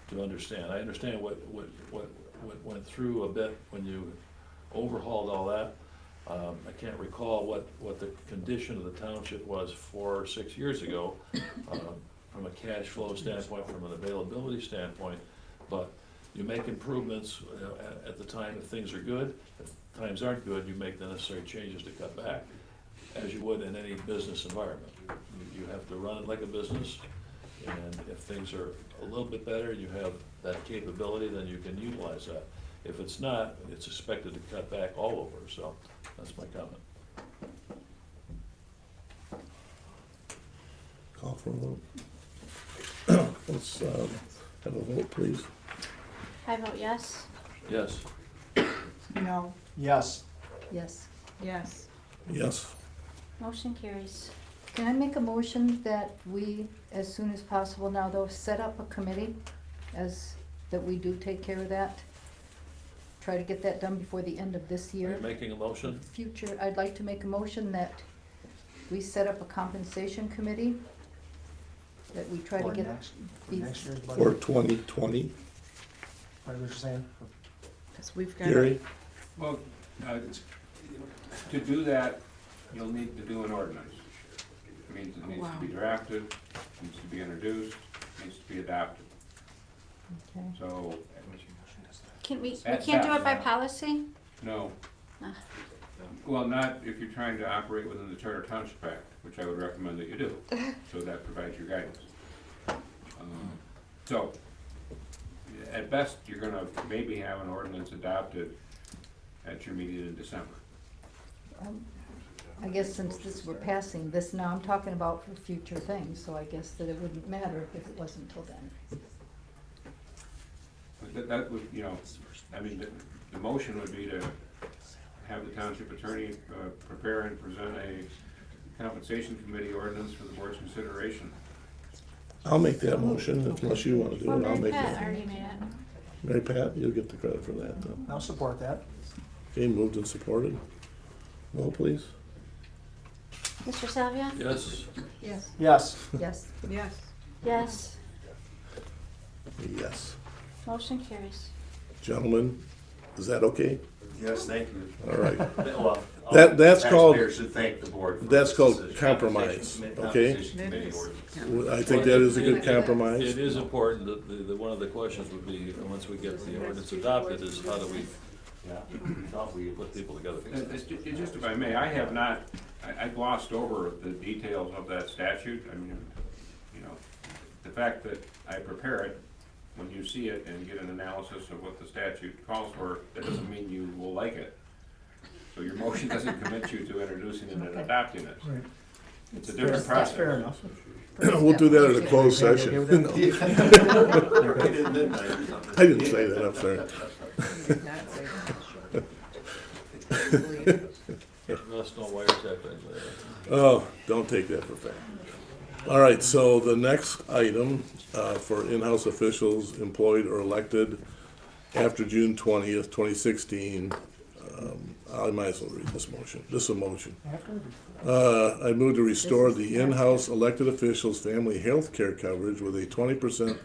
to understand. I understand what went through a bit when you overhauled all that. I can't recall what the condition of the township was 4 or 6 years ago, from a cash flow standpoint, from an availability standpoint, but you make improvements at the time if things are good. If times aren't good, you make the necessary changes to cut back, as you would in any business environment. You have to run it like a business, and if things are a little bit better, you have that capability, then you can utilize that. If it's not, it's expected to cut back all over, so that's my comment. Call for a vote. Let's have a vote, please. I vote yes. Yes. No. Yes. Yes. Yes. Yes. Motion carries. Can I make a motion that we, as soon as possible now though, set up a committee that we do take care of that? Try to get that done before the end of this Are year. you making a motion? Future, I'd like to make a motion that we set up a compensation committee, that we try to For get next these. year's For budget. 2020, What you're saying? Because we've got. Gary? Well, to do that, you'll need to do an ordinance. It means it needs to be drafted, needs to be introduced, needs to be adopted. Okay. So, We That- can't do that- it by policy? no. Ah. Well, not if you're trying to operate within the Charter Township Act, which I would recommend that you do. So that provides your guidance. So, at best, you're gonna maybe have an ordinance adopted at your meeting in December. I guess since we're passing this now, I'm talking about for future things, so I guess that it wouldn't matter if it wasn't till then. But that would, I mean, the motion would be to have the township attorney prepare and present a compensation committee ordinance for the board's consideration. I'll make that motion, unless you wanna do Well, it, I'll Mary make Pat that. already made it. Mary Pat, you'll get the credit for that, then. I'll support that. Okay, moved and supported. Vote, please. Mr. Salvia? Yes. Yes. Yes. Yes. Yes. Yes. Yes. Motion carries. Gentlemen, is that okay? Yes, thank you. All right. Well, That's called- taxpayers should thank the board for that's this called decision. compromise, Compensation okay? committee It is. ordinance. I think that is a good compromise. It is important that one of the questions would be, once we get the ordinance adopted, is how do we put people together? Just if I may, I glossed over the details of that statute. I mean, the fact that I prepare it, when you see it and get an analysis of what the statute calls for, that doesn't mean you will like it. So your motion doesn't commit you to introducing it and adopting it. Right. It's a different That's process. fair enough. We'll do that at a closed Okay, session. okay No. Right at midnight or something. I didn't say that, I'm sorry. Did not say that. Russ, no wiretap things. Oh, don't take that for fact. All right, so the next item for in-house officials employed or elected after June 20th, 2016, I might as well read this motion. This is a motion. I move to restore the in-house elected officials' family health care coverage with a 20%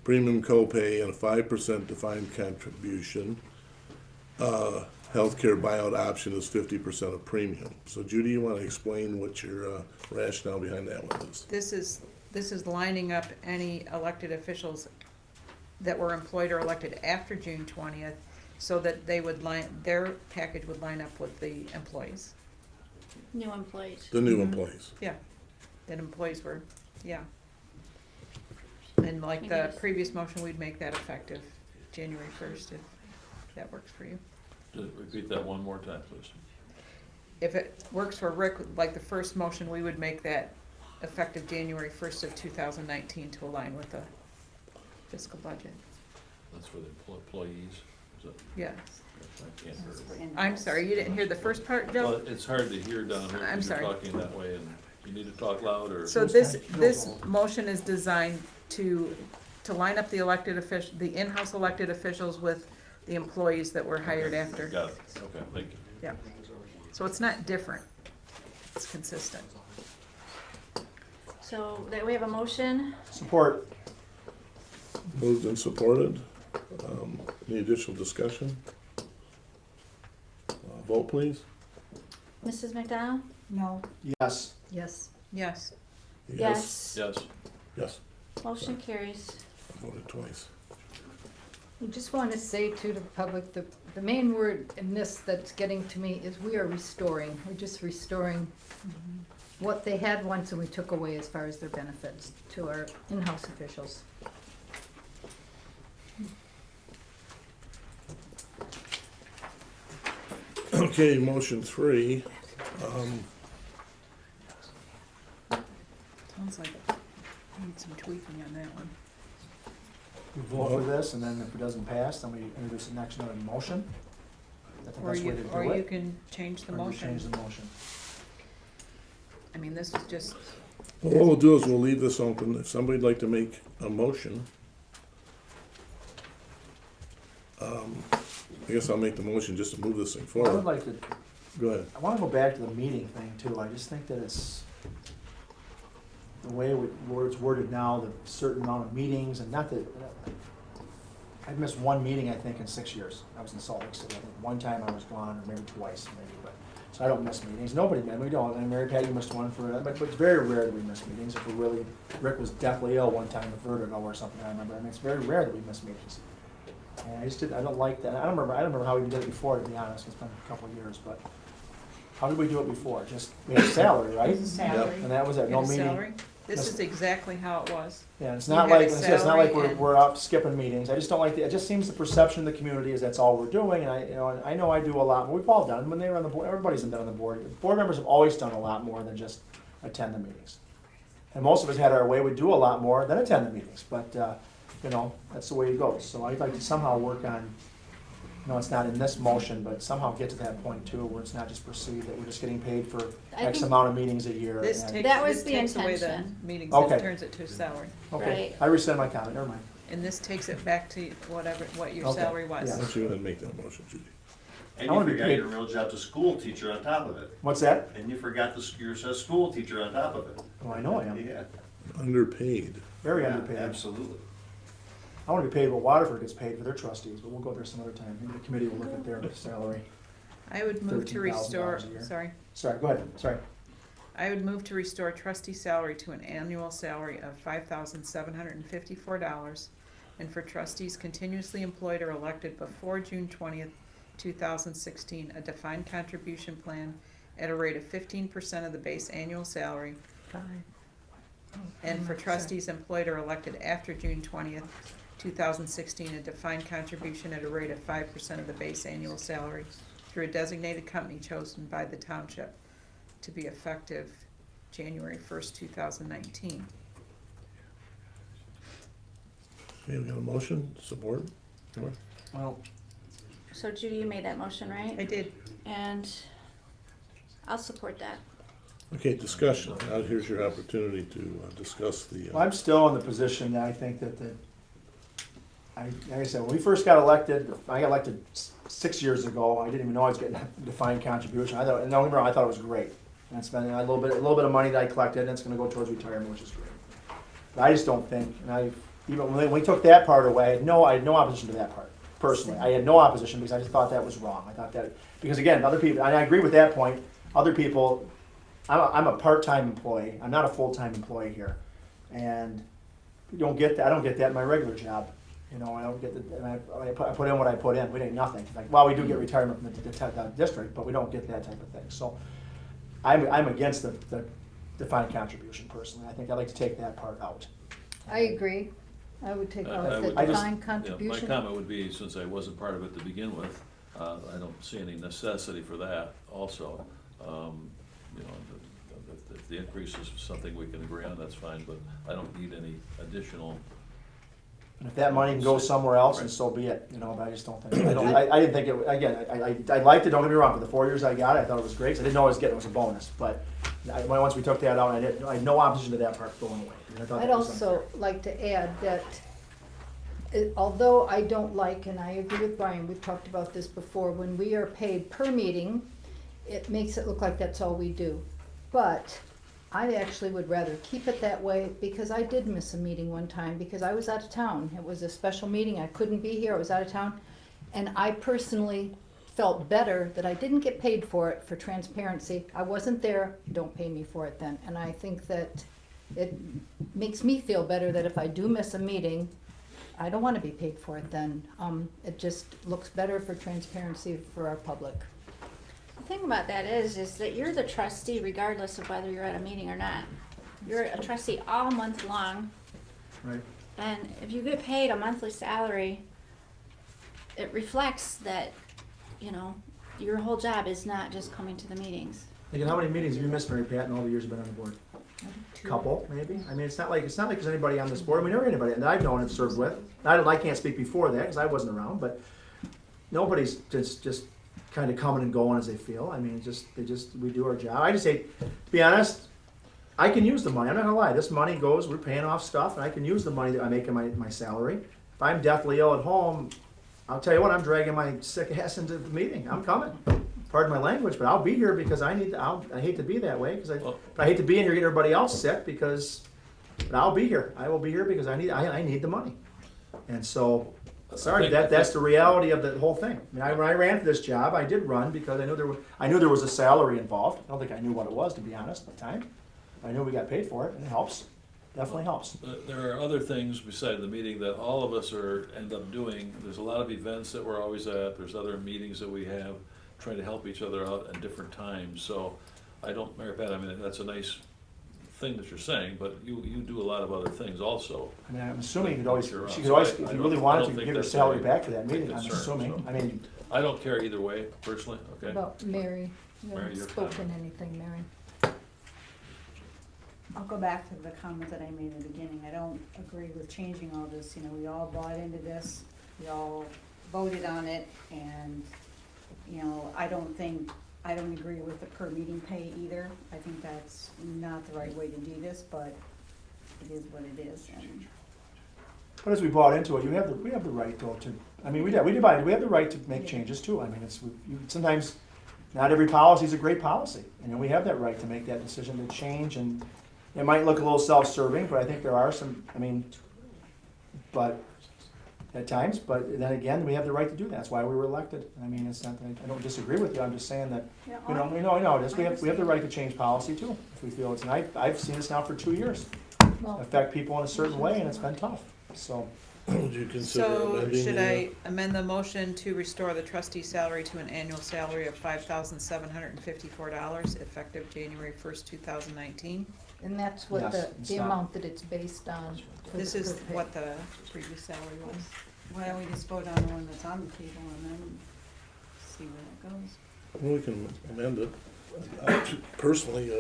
premium copay and a 5% defined contribution. Healthcare buyout option is 50% of premium. So Judy, you want to explain what your rationale behind that one is? This is lining up any elected officials that were employed or elected after June 20th, so that they would their package would line up with the employees. New employees. The new employees. Yeah, that employees were, yeah. And like the Yes. previous motion, we'd make that effective January 1st, if that works for you. Just repeat that one more time, please. If it works for Rick, like the first motion, we would make that effective January 1st of 2019 to align with the fiscal budget. That's for the employees, is that? Yeah. I can't hear This is for it. in-house. I'm sorry, you didn't hear the first part, Well, Joe? it's hard to hear down here I'm because you're sorry. talking that way, and you need to talk loud, or? So this motion is designed to line up the elected official, the in-house elected officials with the employees that were hired after. Got it, okay, thank you. Yeah. So it's not different, it's consistent. So that we have a motion. Support. Moved and supported. Any additional discussion? Vote, please. Mrs. McDonald? No, Yes. Yes. Yes. Yes. Yes, Yes, Motion carries. I voted twice. I just want to say to the public, the main word in this that's getting to me is we are restoring. We're just restoring what they had once and we took away as far as their benefits to our in-house officials. Okay, motion 3. Sounds like need some tweaking on that one. We vote for this, and then if it doesn't pass, then we introduce the next another motion. That's the Or best way to do you it. can change the Or you motion. change the motion. I mean, this is just, Well, what we'll do is we'll leave this open. If somebody'd like to make a motion, I guess I'll make the motion just to move this thing I would forward. like to, Go ahead. I wanna go back to the meeting thing too. I just think that it's, the way it's worded now, the certain amount of meetings, and not that, I've missed one meeting, I think, in 6 years. I was in Salt Lake City. I think one time I was gone, or maybe twice, maybe, but, so I don't miss meetings. Nobody, we don't, and Mary Pat, you missed one for, but it's very rare that we miss meetings. If we really, Rick was deathly ill one time with vertigo or something, I remember. I mean, it's very rare that we miss meetings. And I just didn't, I don't like that. I don't remember how we did it before, to be honest. It's been a couple of years, but how did we do it before? Just, we had salary, right? It's a salary. And that was it, you no have a meeting. salary? This is exactly how it was. Yeah, it's You not had a like, it's not like salary and- we're out skipping meetings. I just don't like the, it just seems the perception of the community is that's all we're doing, and I know I do a lot, we've all done, when they were on the board, everybody's been on the board. Board members have always done a lot more than just attend the meetings. And most of us had our way, we do a lot more than attend the meetings, but, that's the way it goes. So I'd like to somehow work on, it's not in this motion, but somehow get to that point too, where it's not just perceived that we're just getting paid for I X think- amount of meetings a year. This and- takes, That was this the takes away the intention. meetings Okay. and turns it to a salary. Okay, Right. I rescind my comment, never mind. And this takes it back to what your Okay, salary was. yeah. Why don't you go ahead and make that motion, Judy? And I wanna you be forgot paid- your real job's a school teacher on top of it. What's that? And you forgot your school teacher on top of it. Oh, I know I am, Yeah. Underpaid. very Yeah, underpaid. Absolutely. I wanna be paid what Waterford gets paid for their trustees, but we'll go there some other time. Maybe the committee will look at their salary. I would move to restore, $13,000 a year. sorry. Sorry, go ahead, sorry. I would move to restore trustee salary to an annual salary of $5,754, and for trustees continuously employed or elected before June 20th, 2016, a defined contribution plan at a rate of 15% of the base annual salary, and for trustees employed or elected after June 20th, 2016, a defined contribution at a rate of 5% of the base annual salary through a designated company chosen by the township, to be effective January 1st, 2019. Okay, we got a motion, support? Well, So Judy, you made that motion, right? I did. And I'll support that. Okay, discussion. Now here's your opportunity to discuss the. I'm still in the position that I think that like I said, when we first got elected, I got elected 6 years ago, I didn't even know I was getting a defined contribution. I thought, and don't get me wrong, I thought it was great. And it's been a little bit of money that I collected, and it's gonna go towards retirement, which is great. But I just don't think, and even when we took that part away, I had no opposition to that part, personally. I had no opposition because I just thought that was wrong. I thought that, because again, other people, and I agree with that point, other people, I'm a part-time employee, I'm not a full-time employee here. And I don't get that in my regular job. You know, I don't get the, and I put in what I put in, we ain't nothing. Like, well, we do get retirement from the district, but we don't get that type of thing. So I'm against the defined contribution personally. I think I'd like to take that part out. I agree. I would take I out the would- defined Yeah, contribution. my comment would be, since I wasn't part of it to begin with, I don't see any necessity for that also. You know, if the increase is something we can agree on, that's fine, but I don't need any additional. And if that money can go somewhere else, and so be it, you know, but I just don't think, I didn't think it, again, I liked it, don't get me wrong, for the 4 years I got it, I thought it was great, 'cause I didn't know I was getting, it was a bonus, but once we took that out, I had no opposition to that part going away. I thought I'd that was also unfair. like to add that although I don't like, and I agree with Brian, we've talked about this before, when we are paid per meeting, it makes it look like that's all we do. But I actually would rather keep it that way, because I did miss a meeting one time because I was out of town. It was a special meeting, I couldn't be here, I was out of town. And I personally felt better that I didn't get paid for it, for transparency. I wasn't there, don't pay me for it then. And I think that it makes me feel better that if I do miss a meeting, I don't want to be paid for it then. It just looks better for transparency for our public. The thing about that is that you're the trustee regardless of whether you're at a meeting or not. You're a trustee all month long, Right. and if you get paid a monthly salary, it reflects that, you know, your whole job is not just coming to the meetings. Again, how many meetings have you missed, Mary Pat, in all the years you've been on the board? Couple, maybe. I mean, it's not like there's anybody on this board. I mean, never anybody that I've known and served with. I can't speak before that because I wasn't around, but nobody's just kind of coming and going as they feel. I mean, we do our job. I just say, to be honest, I can use the money. I'm not gonna lie. This money goes, we're paying off stuff, and I can use the money that I make in my salary. If I'm deathly ill at home, I'll tell you what, I'm dragging my sick ass into the meeting. I'm coming. Pardon my language, but I'll be here because I hate to be that way, because I hate to be in here getting everybody else sick, but I'll be here. I will be here because I need the money. And so, sorry, that's the reality of the whole thing. I mean, when I ran for this job, I did run because I knew there was a salary involved. I don't think I knew what it was, to be honest, at the time. I knew we got paid for it, and it helps. Definitely helps. There are other things besides the meeting that all of us end up doing. There's a lot of events that we're always at. There's other meetings that we have, trying to help each other out at different times. So I don't, Mary Pat, I mean, that's a nice thing that you're saying, but you do a lot of other things also. I mean, I'm assuming she could always, So if you really wanted to, think give her that's salary a back for that big meeting, I'm concern, assuming. so. I mean, I don't care either way, personally, okay? About Mary, you Mary, haven't your spoken comment. anything, Mary. I'll go back to the comment that I made in the beginning. I don't agree with changing all this. You know, we all bought into this, we all voted on it, and, you know, I don't agree with the per meeting pay either. I think that's not the right way to do this, but it is what it is. And but as we bought into it, we have the right though to, I mean, we have the right to make changes too. I mean, sometimes not every policy is a great policy. And we have that right to make that decision to change, and it might look a little self-serving, but I think there are some, but at times, but then again, we have the right to do that. That's why we were elected. I mean, it's not, I don't disagree with you. I'm just saying that, Yeah, we know this. We have the right to change policy too, if we feel it's, and I've seen this now for 2 years. Well, Affect people in a certain way, and it's been tough, so. Would you consider So amending should the, I amend the motion to restore the trustee salary to an annual salary of $5,754 effective January 1st, 2019? and that's what Yes, it's the not- amount that it's based on. for This the is per pay. what the previous salary was. why don't we just vote on the one that's on the table and then see where that goes? we can amend it. Personally,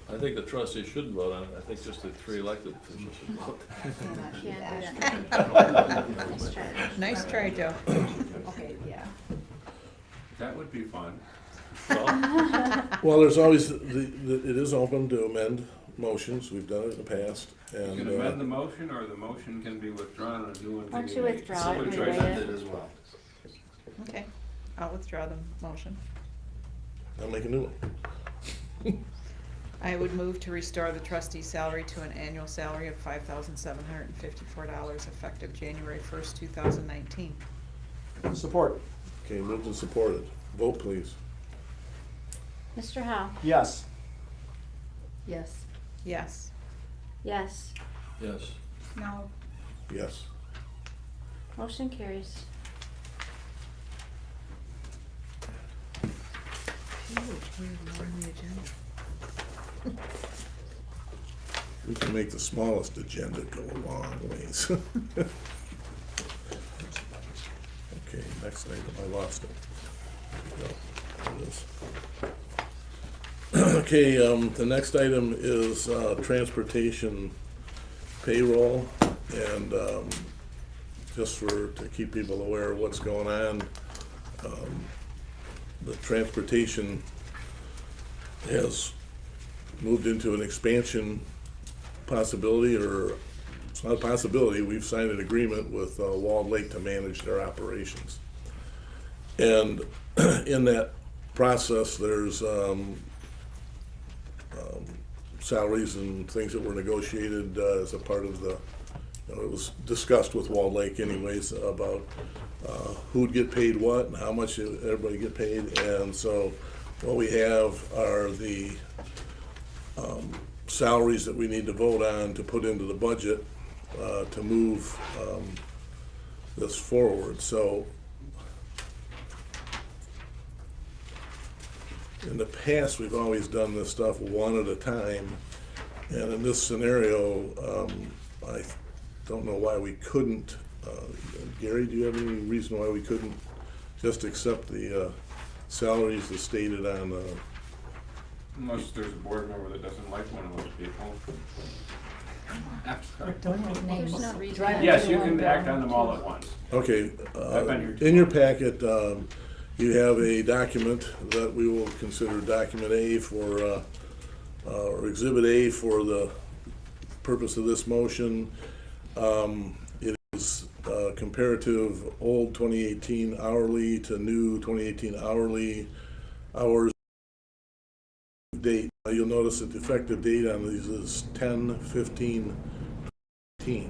I think the trustees shouldn't vote on it. I think just the 3 elected officials should vote. Can't do that. Nice try. Nice try, Joe. Okay, yeah. That would be fun. Well, well, there's always, it is open to amend motions. We've done it in the past. You And can amend the motion, or the motion can be withdrawn and a new one Why can don't be you made. withdraw it, Somebody and tried rewrite that it? as well. Okay, I'll withdraw the motion. I'll make a new one. I would move to restore the trustee salary to an annual salary of $5,754 effective January 1st, 2019. Support. Okay, moved and supported. Vote, please. Mr. Howe? Yes. Yes. Yes. Yes. yes. No, Yes. Motion carries. We can make the smallest agenda go a long ways. Okay, next item, I lost it. No, there it is. Okay, the next item is transportation payroll, and just to keep people aware of what's going on, the transportation has moved into an expansion possibility, or it's not a possibility, we've signed an agreement with Walled Lake to manage their operations. And in that process, there's salaries and things that were negotiated as a part of the, it was discussed with Walled Lake anyways about who'd get paid what and how much everybody get paid. And so what we have are the salaries that we need to vote on to put into the budget to move this forward. So in the past, we've always done this stuff one at a time, and in this scenario, I don't know why we couldn't. Gary, do you have any reason why we couldn't just accept the salaries as stated on? Unless there's a board member that doesn't like one of those people. Don't make names. There's no reason. Drive Yes, you everyone can act down on them to- all at once. Okay, I've been here too in your long. packet, you have a document that we will consider document A for, or exhibit A for the purpose of this motion. It is comparative old 2018 hourly to new 2018 hourly hours date. You'll notice that the effective date on these is 10/15/18.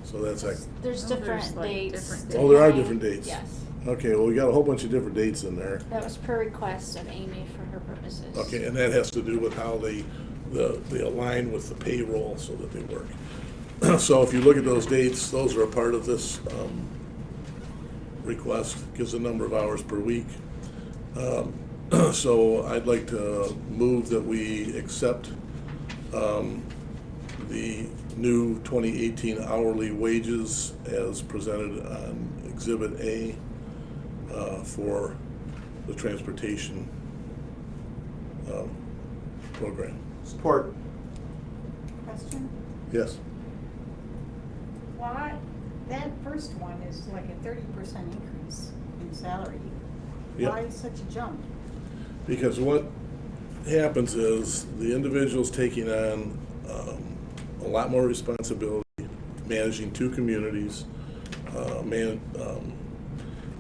So that's like, There's different dates. oh, there are different dates. Yes. Okay, well, we got a whole bunch of different dates in there. That was per request of Amy for her purposes. Okay, and that has to do with how they align with the payroll so that they work. So if you look at those dates, those are a part of this request, gives a number of hours per week. So I'd like to move that we accept the new 2018 hourly wages as presented on Exhibit A for the transportation program. Support. Question? Yes? Why, that first one is like a 30% increase in salary. Yep. Why such a jump? Because what happens is the individual's taking on a lot more responsibility, managing two communities.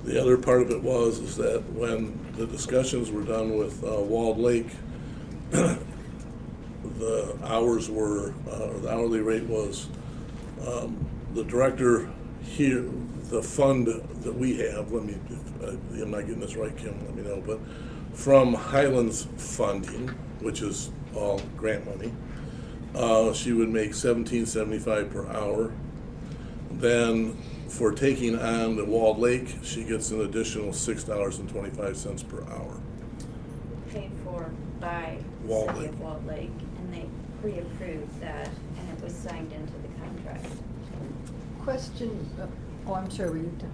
The other part of it is that when the discussions were done with Walled Lake, the hours were, the hourly rate was, the director here, the fund that we have, let me, if I'm not getting this right, Kim, let me know, but from Highland's funding, which is all grant money, she would make $17.75 per hour. Then for taking on the Walled Lake, she gets an additional $6.25 per hour. Paid for by Walled City Lake. of Walled Lake, and they pre-approved that, and it was signed into the contract. Question, oh, I'm sure we done.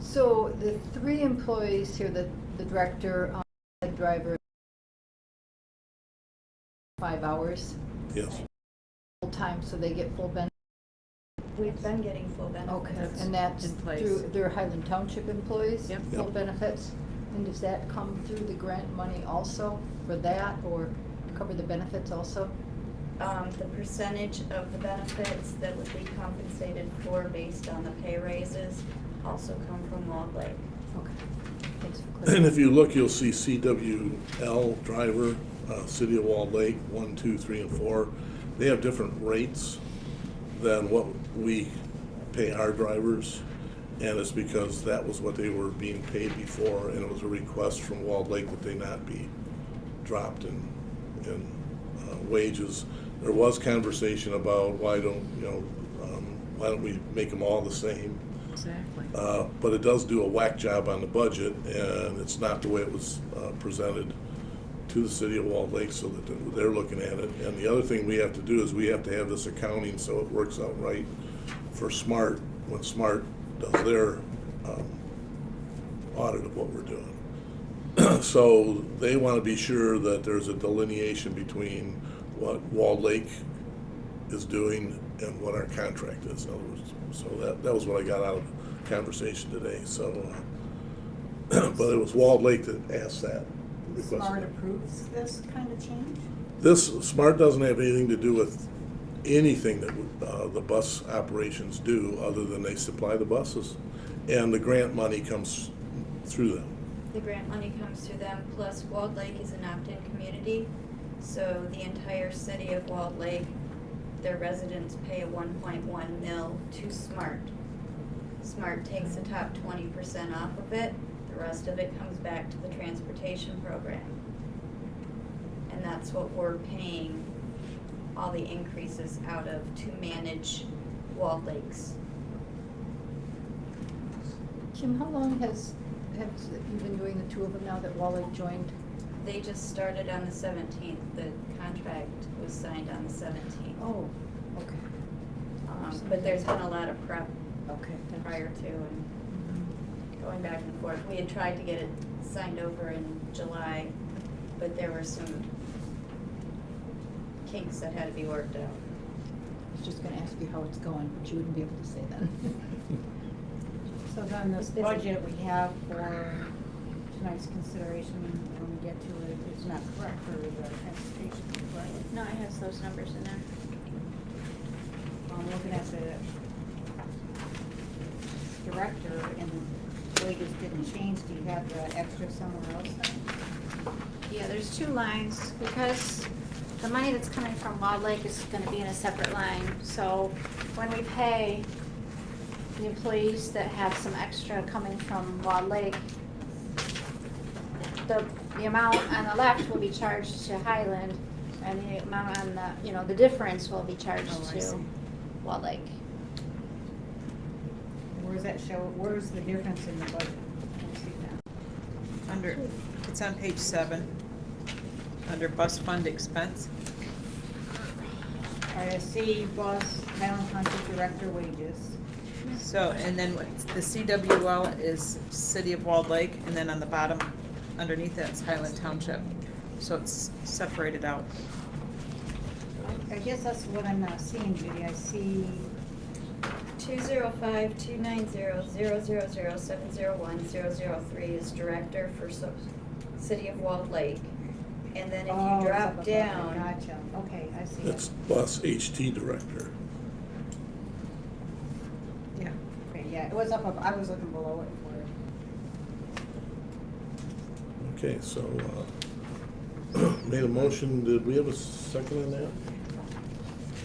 So the three employees here, the director, the driver, 5 hours Yes. full time, so they get full benefits. We've been getting full benefits. Okay, and that's in place. through their Highland Township employees? Yep. Full Yep. benefits? And does that come through the grant money also for that, or cover the benefits also? The percentage of the benefits that would be compensated for based on the pay raises also come from Walled Lake. Okay, thanks for And clarifying. if you look, you'll see CWL driver, City of Walled Lake, 1, 2, 3, and 4. They have different rates than what we pay our drivers. And it's because that was what they were being paid before, and it was a request from Walled Lake that they not be dropped in wages. There was conversation about why don't we make them all the same? Exactly. But it does do a whack job on the budget, and it's not the way it was presented to the city of Walled Lake, so that they're looking at it. And the other thing we have to do is we have to have this accounting so it works out right for SMART, when SMART does their audit of what we're doing. So they want to be sure that there's a delineation between what Walled Lake is doing and what our contract is, in other words. So that was what I got out of the conversation today, so, but it was Walled Lake that asked that. requested Smart that. approves this kind of change? This, SMART doesn't have anything to do with anything that the bus operations do, other than they supply the buses. And the grant money comes through them. The grant money comes through them, plus Walled Lake is an opt-in community, so the entire city of Walled Lake, their residents pay a 1.1 mil to SMART. SMART takes the top 20% off of it, the rest of it comes back to the transportation program. And that's what we're paying all the increases out of to manage Walled Lakes. Kim, how long have you been doing the two of them now that Walled Lake joined? They just started on the 17th, the contract was signed on the 17th. Oh, okay. But there's been a lot of prep Okay. prior to and going back and forth. We had tried to get it signed over in July, but there were some kinks that had to be worked out. I was just gonna ask you how it's going, but you wouldn't be able to say that. So then this It's busy. budget we have for tonight's consideration, when we get to it, is not correct for the transportation, right? No, it has those numbers in there. Looking at the director and wages didn't change, do you have the extra somewhere else then? Yeah, there's two lines, because the money that's coming from Walled Lake is gonna be in a separate line. So when we pay the employees that have some extra coming from Walled Lake, the amount on the left will be charged to Highland, and the amount on the, the difference will be charged Oh, I see. to Walled Lake. Where's that show, where's the difference in the budget? I don't see that. Under, it's on page 7, under bus fund expense. All right, I see bus, Highland Township director wages. So, and then the CWL is City of Walled Lake, and then on the bottom, underneath that's Highland Township. So it's separated out. I guess that's what I'm not seeing, Judy. I see 205-290-000-701-003 is director for City of Walled Lake. And then if Oh, you it's drop up above. down, Gotcha, okay, I see That's it. bus HT director. Yeah. Okay, yeah, it was I was looking below it for it. Okay, so, made a motion, did we have a second on that?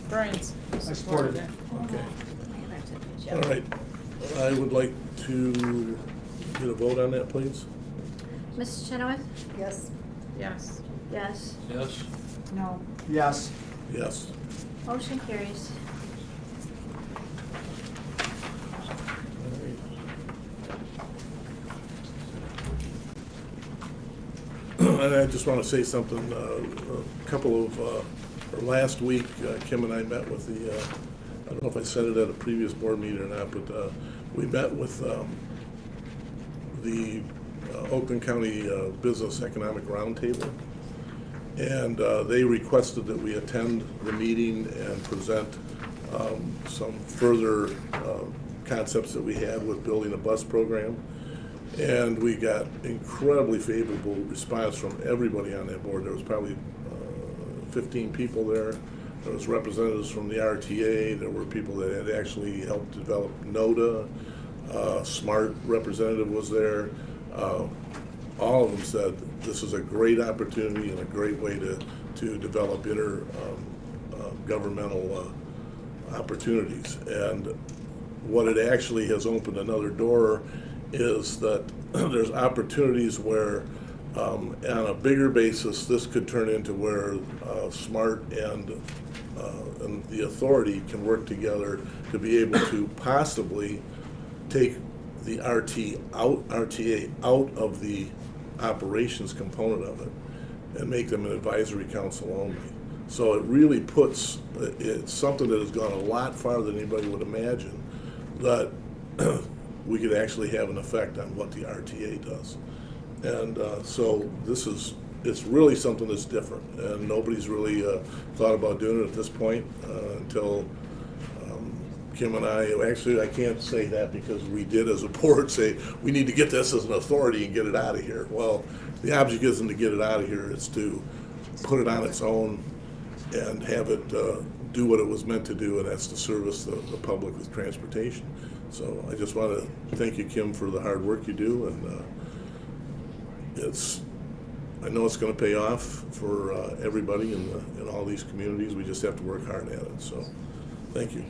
Brian's supported supported it. Okay, Yep. all right. I would like to get a vote on that, please. Mrs. Chenoweth? Yes. Yes. Yes. Yes? No. Yes. Yes. Motion carries. And I just want to say something, a couple of, or last week, Kim and I met with the, I don't know if I said it at a previous board meeting or not, but we met with the Oakland County Business Economic Roundtable. And they requested that we attend the meeting and present some further concepts that we had with building a bus program. And we got incredibly favorable response from everybody on that board. There was probably 15 people there. There was representatives from the RTA. There were people that had actually helped develop NODA. SMART representative was there. All of them said this is a great opportunity and a great way to develop intergovernmental opportunities. And what it actually has opened another door is that there's opportunities where on a bigger basis this could turn into where SMART and the authority can work together to be able to possibly take the RTA out of the operations component of it and make them an advisory council only. So it really puts, it's something that has gone a lot farther than anybody would imagine, that we could actually have an effect on what the RTA does. And so it's really something that's different, and nobody's really thought about doing it at this point until Kim and I can't say that because we did as a board say, we need to get this as an authority and get it out of here. Well, the object isn't to get it out of here, it's to put it on its own and have it do what it was meant to do, and that's to service the public with transportation. So I just want to thank you, Kim, for the hard work you do, and I know it's going to pay off for everybody in all these communities. We just have to work hard at it. So, thank you.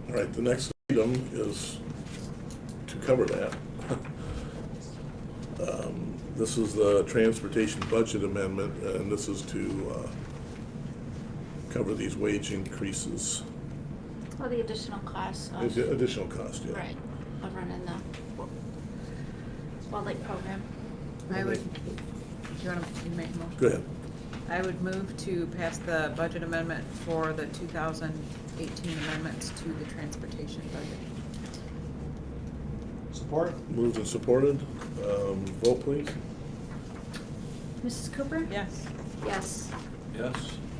All right, the next item is to cover that. This is the transportation budget amendment, and this is to cover these wage increases. Oh, the additional cost of. Additional cost, yeah. Right, of running the Walled Lake program. I would, do you want to make a motion? Go ahead. I would move to pass the budget amendment for the 2018 amendments to the transportation budget. Support? Moved and supported. Vote, please. Mrs. Cooper? Yes. Yes. Yes?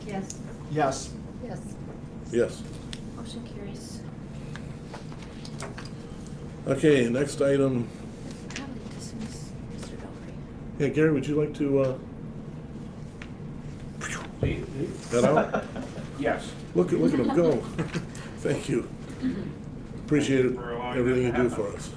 Yes. Yes. Yes. Yes. Motion carries. Okay, next item. Probably dismiss Mr. Belfry. Yeah, Gary, would you like to that out? Yes. Look at him go. Thank you. Appreciate it, For allowing everything you that to do happen. for us.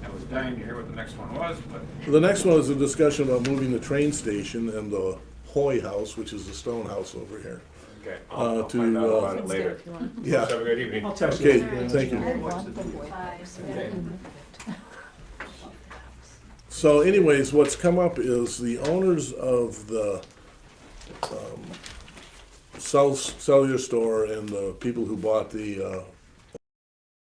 I was dying to hear what the next one was, but The next one is a discussion about moving the train station and the Hoy House, which is the stone house over here. okay, I'll I'll find out about it Let's do later. if you want. Yeah. Have a good evening. I'll text Okay, you. thank I you. want the White House. So anyways, what's come up is the owners of the cellular store and the people who bought the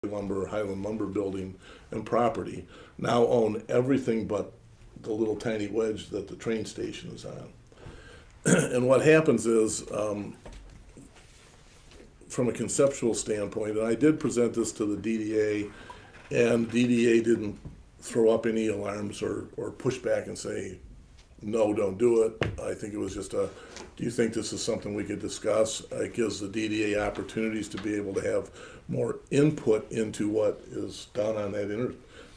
Highland lumber building and property now own everything but the little tiny wedge that the train station is on. And what happens is, from a conceptual standpoint, and I did present this to the DDA, and DDA didn't throw up any alarms or push back and say, no, don't do it. I think it was just do you think this is something we could discuss? It gives the DDA opportunities to be able to have more input into what is done on that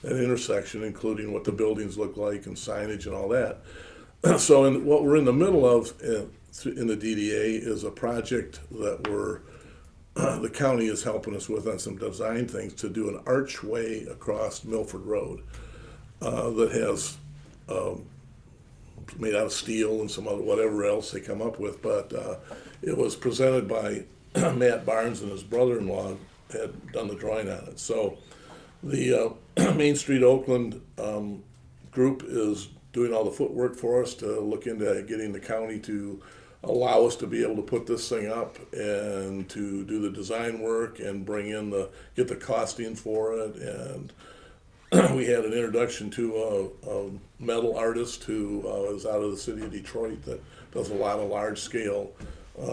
intersection, including what the buildings look like and signage and all that. So what we're in the middle of in the DDA is a project that the county is helping us with on some design things to do an archway across Milford Road that has made out of steel and some other whatever else they come up with, but it was presented by Matt Barnes, and his brother-in-law had done the drawing on it. So the Main Street Oakland group is doing all the footwork for us to look into getting the county to allow us to be able to put this thing up and to do the design work and get the costing for it. And we had an introduction to a metal artist who is out of the city of Detroit that does a lot of large scale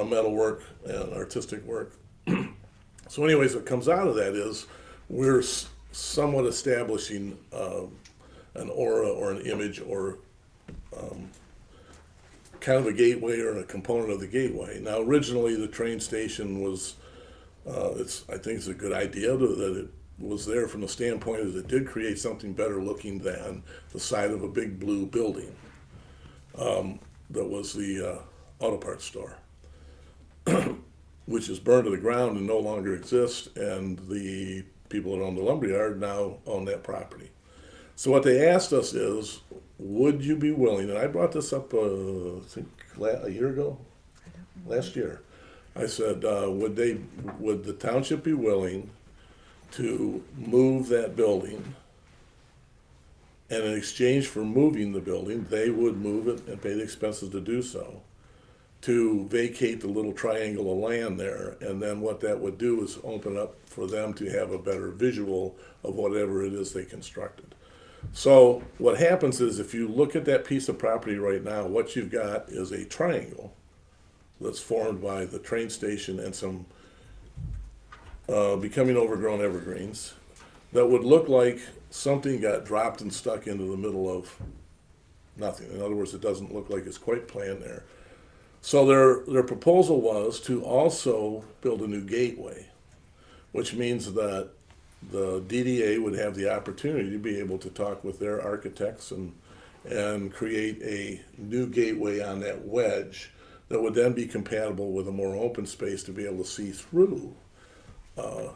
metal work and artistic work. So anyways, what comes out of that is we're somewhat establishing an aura or an image or kind of a gateway or a component of the gateway. Now originally the train station was, I think it's a good idea that it was there from the standpoint that it did create something better looking than the side of a big blue building that was the auto parts store, which is burned to the ground and no longer exists, and the people that own the lumberyard now own that property. So what they asked us is, would you be willing, and I brought this up I think a year ago, last year. I said, would the township be willing to move that building, and in exchange for moving the building, they would move it and pay the expenses to do so. to vacate the little triangle of land there, and then what that would do is open up for them to have a better visual of whatever it is they constructed. So what happens is, if you look at that piece of property right now, what you've got is a triangle that's formed by the train station and some becoming overgrown evergreens that would look like something got dropped and stuck into the middle of nothing. In other words, it doesn't look like it's quite planned there. So their proposal was to also build a new gateway, which means that the DDA would have the opportunity to be able to talk with their architects and create a new gateway on that wedge that would then be compatible with a more open space to be able to see through, not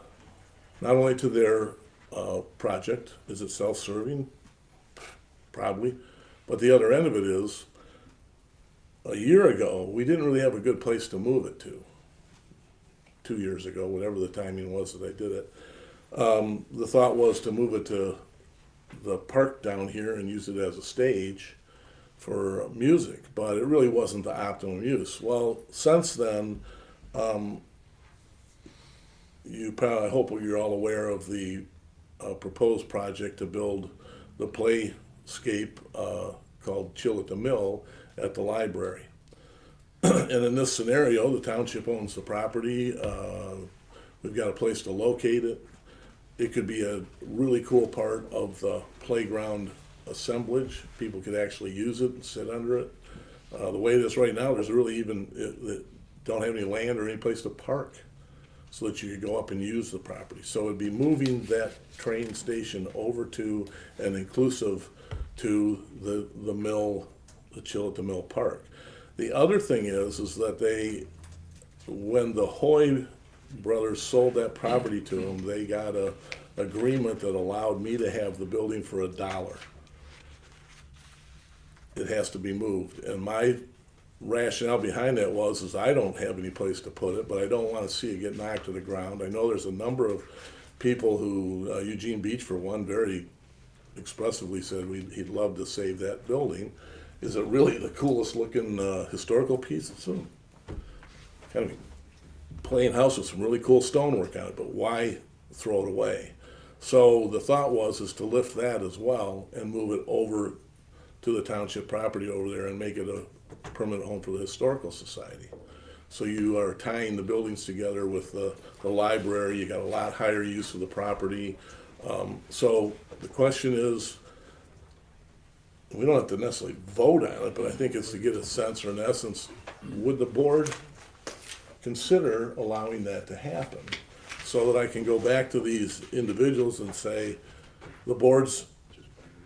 only to their project. Is it self-serving? Probably. But the other end of it is, a year ago, we didn't really have a good place to move it to. 2 years ago, whatever the timing was that I did it. The thought was to move it to the park down here and use it as a stage for music, but it really wasn't the optimum use. Well, since then, I hope you're all aware of the proposed project to build the playscape called Chill at the Mill at the library. And in this scenario, the township owns the property. We've got a place to locate it. It could be a really cool part of the playground assemblage. People could actually use it and sit under it. The way it is right now, there's really don't have any land or any place to park so that you could go up and use the property. So it'd be moving that train station over to and inclusive to the mill, the Chill at the Mill Park. The other thing is that when the Hoy brothers sold that property to them, they got a agreement that allowed me to have the building for $1. It has to be moved, and my rationale behind that is I don't have any place to put it, but I don't want to see it get knocked to the ground. I know there's a number of people who, Eugene Beach for one, very expressively said he'd love to save that building. Is it really the coolest looking historical piece? It's some kind of plain house with some really cool stonework on it, but why throw it away? So the thought is to lift that as well and move it over to the township property over there and make it a permanent home for the Historical Society. So you are tying the buildings together with the library. You got a lot higher use of the property. So the question is, we don't have to necessarily vote on it, but I think it's to get a sense, or in essence, would the board consider allowing that to happen so that I can go back to these individuals and say, the board's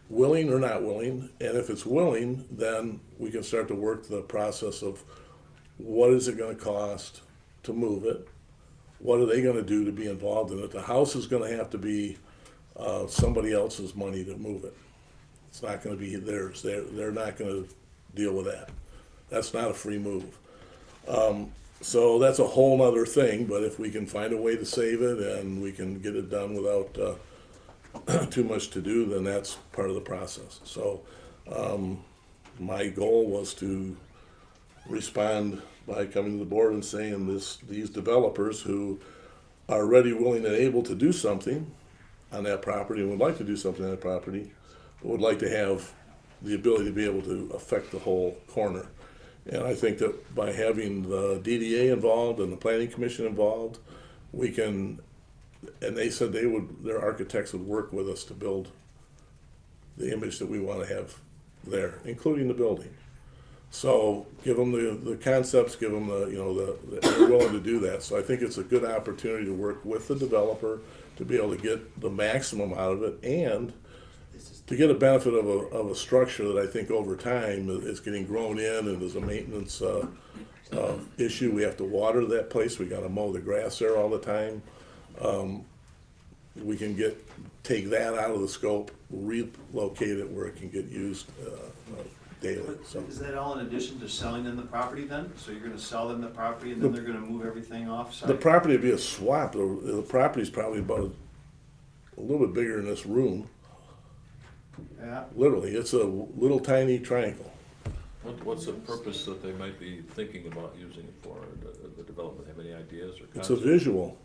willing or not willing, and if it's willing, then we can start to work the process of what is it going to cost to move it, what are they going to do to be involved in it. The house is going to have to be somebody else's money to move it. It's not going to be theirs. They're not going to deal with that. That's not a free move. So that's a whole nother thing, but if we can find a way to save it and we can get it done without too much to do, then that's part of the process. So my goal was to respond by coming to the board and saying these developers who are ready, willing, and able to do something on that property and would like to do something on that property, but would like to have the ability to be able to affect the whole corner. And I think that by having the DDA involved and the Planning Commission involved, we can, and they said their architects would work with us to build the image that we want to have there, including the building. So give them the concepts, give them they're willing to do that. So I think it's a good opportunity to work with the developer to be able to get the maximum out of it and to get a benefit of a structure that I think over time is getting grown in and is a maintenance issue. We have to water that place. We got to mow the grass there all the time. We can take that out of the scope, relocate it where it can get used daily. So. Is that all in addition to selling them the property then? So you're gonna sell them the property and then they're gonna move everything off site? The property would be a swap. The property is probably about a little bit bigger than this room. Yeah. Literally, it's a little tiny triangle. What's the purpose that they might be thinking about using it for, the development? Have any ideas or It's a concepts? visual.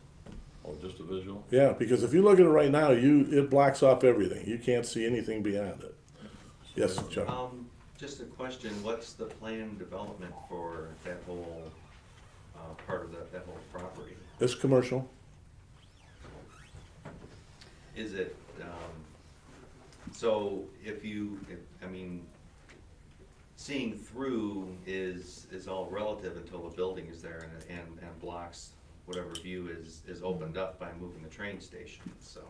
Oh, just a visual? Yeah, because if you look at it right now, it blocks off everything. You can't see anything beyond it. Yes, Chuck? Just a question, what's the planned development for that whole, part of that whole property? It's commercial. Is it, so I mean, seeing through is all relative until the building is there and blocks whatever view is opened up by moving the train station, so.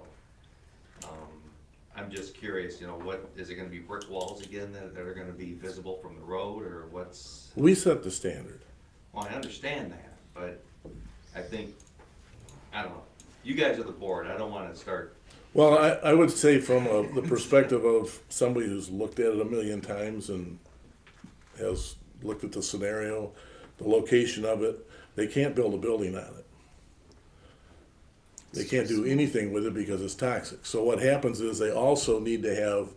I'm just curious, what, is it gonna be brick walls again that are gonna be visible from the road, or what's? We set the standard. Well, I understand that, but I think, I don't know, you guys are the board, I don't wanna start. Well, I would say from the perspective of somebody who's looked at it a million times and has looked at the scenario, the location of it, they can't build a building on it. They can't do anything with it because it's toxic. So what happens is they also need to have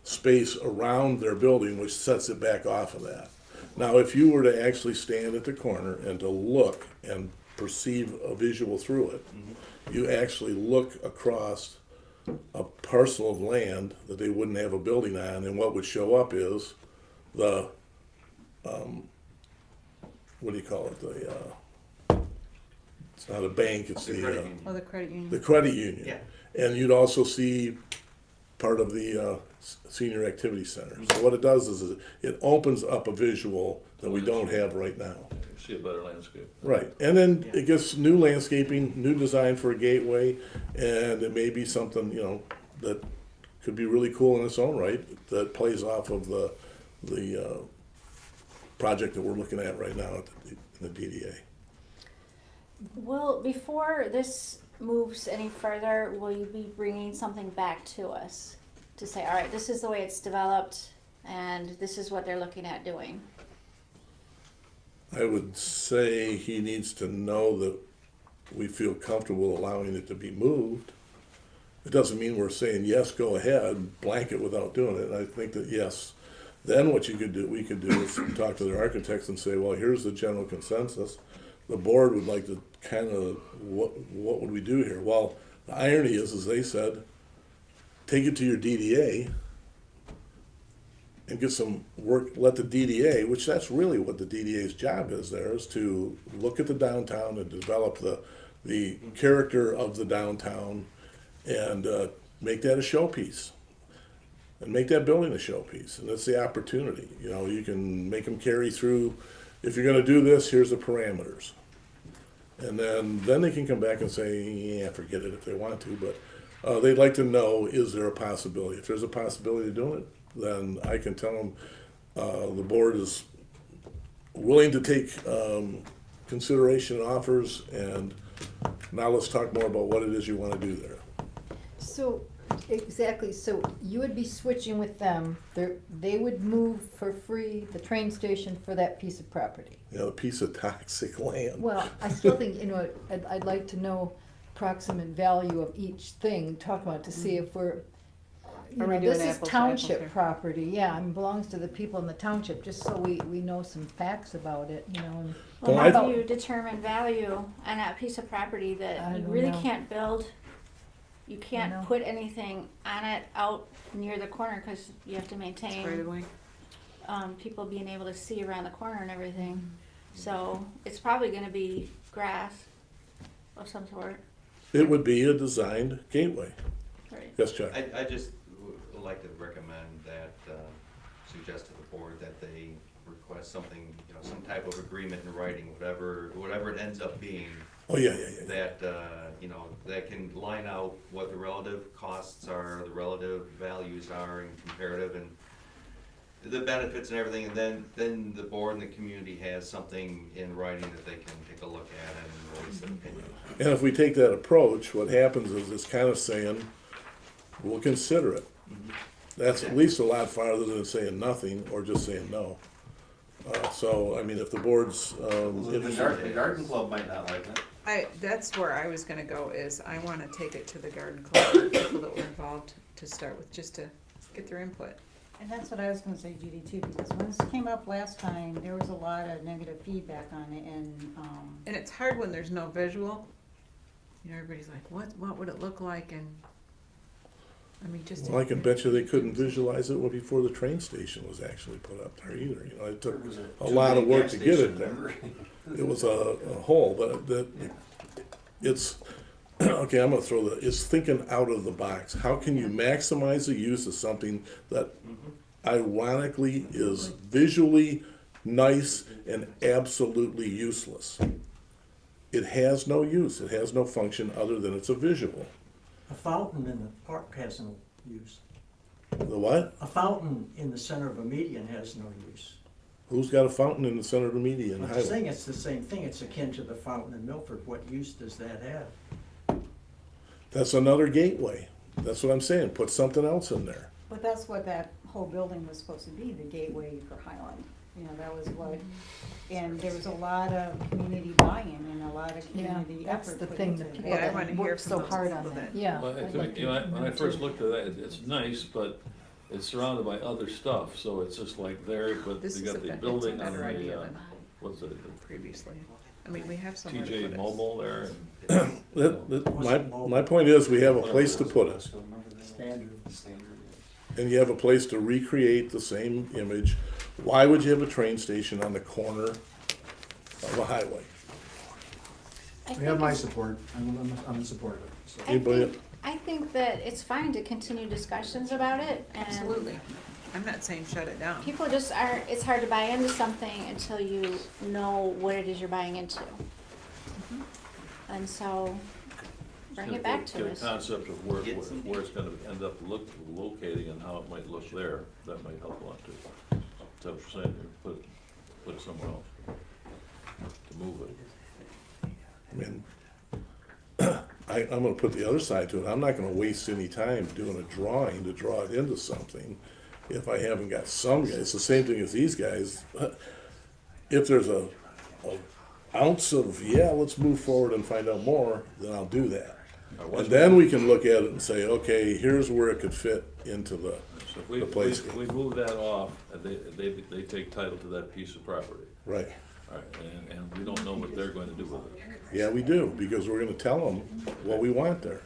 space around their building, which sets it back off of that. Now, if you were to actually stand at the corner and to look and perceive a visual through it, you actually look across a parcel of land that they wouldn't have a building on, and what would show up is the, what do you call it, it's not a bank, it's The the, credit union. Oh, the credit union. the credit union. Yeah. And you'd also see part of the senior activity center. So what it does is it opens up a visual that we don't have right now. You see a better landscape. Right, and then Yeah. it gets new landscaping, new design for a gateway, and it may be something, that could be really cool in its own right, that plays off of the project that we're looking at right now in the DDA. Well, before this moves any further, will you be bringing something back to us to say, all right, this is the way it's developed and this is what they're looking at doing? I would say he needs to know that we feel comfortable allowing it to be moved. It doesn't mean we're saying, yes, go ahead, blanket without doing it. I think that, yes, then what we could do is talk to their architects and say, well, here's the general consensus. The board would like to kind of, what would we do here? Well, the irony is they said, take it to your DDA and get some work, let the DDA, which that's really what the DDA's job is there, is to look at the downtown and develop the character of the downtown and make that a showpiece. And make that building a showpiece, and that's the opportunity. You can make them carry through, if you're gonna do this, here's the parameters. And then they can come back and say, yeah, forget it if they want to, but they'd like to know, is there a possibility? If there's a possibility of doing it, then I can tell them the board is willing to take consideration offers, and now let's talk more about what it is you wanna do there. So, exactly, so you would be switching with them, they would move for free the train station for that piece of property. A piece of toxic land. Well, I still think, I'd like to know approximate value of each thing, talk about it to see if we're, Are we doing this is apples to apples township here? property, yeah, and belongs to the people in the township, just so we know some facts about it, and. Well, Well, how do you determine value on that piece of property I that you don't really know. can't build? You know. can't put anything on it out near the corner, cause you have to Right maintain, away. people being able to see around the corner and everything. So, it's probably gonna be grass of some sort, It would be a designed gateway. right? Yes, Chuck? I just would like to recommend that, suggest to the board that they request something, some type of agreement in writing, whatever it ends up being, Oh, yeah. that, that can line out what the relative costs are, the relative values are and comparative, and the benefits and everything, and then the board and the community has something in writing that they can take a look at and voice an opinion. And if we take that approach, what happens is it's kind of saying, we'll consider it. That's at least a lot farther than saying nothing or just saying no. So, I mean, if the board's The garden club might not like that. That's where I was gonna go, is I wanna take it to the garden club, the people that were involved to start with, just to get their input. And that's what I was gonna say, Judy, too, because when this came up last time, there was a lot of negative feedback on it, And it's hard when there's no visual. You know, everybody's like, what would it look like? And, I mean, just. Well, I can bet you they couldn't visualize it before the train station was actually put up there either. You know, it took a lot of work to get it there. It was a hole, but it's, okay, I'm gonna throw it's thinking out of the box. How can you maximize the use of something that ironically is visually nice and absolutely useless? It has no use, it has no function other than it's a visual. A fountain in the park has no use. The what? A fountain in the center of a median has no use. Who's got a fountain in the center of the median I'm highway? just saying it's the same thing, it's akin to the fountain in Milford, what use does that have? That's another gateway. That's what I'm saying, put something else in there. but that's what that whole building was supposed to be, the gateway for Highland. You know, that was what, and there was a lot of community buy-in and a lot of Yeah, community that's effort the put thing, into the it. people Yeah, I wanna that hear work from so those hard people on that, that- yeah. Well, I'd to like me, you know, to when I know first too. looked at that, it's nice, but it's surrounded by other stuff, so it's just like there, but This they is got the it's a building on better idea the, than what's it, previously. I mean, we have somewhere to TJ put it. Mobile there. My point is, we have a place to put it. Standard. And you have a place to recreate the same image. Why would you have a train station on the corner of a highway? I You think have my it's- support, I'm supportive. So. I think that it's fine to continue discussions about it, and Absolutely. I'm not saying shut it down. people just are, it's hard to buy into something until you know what it is you're buying into. And so, bring it back to Get us. a concept of where it's gonna end up locating and how it might look there, that might help a lot too. So what you're saying, put it somewhere else, to move it. I mean, I'm gonna put the other side to it. I'm not gonna waste any time doing a drawing to draw it into something if I haven't got some guys. It's the same thing as these guys. If there's a ounce of, yeah, let's move forward and find out more, then I'll do that. And then we can look at it and say, okay, here's where it could fit into the So if we, the place. we move that off, and they take title to that piece of property. Right. All right, and we don't know what they're going to do with it. Yeah, we do, because we're gonna tell them what we want there.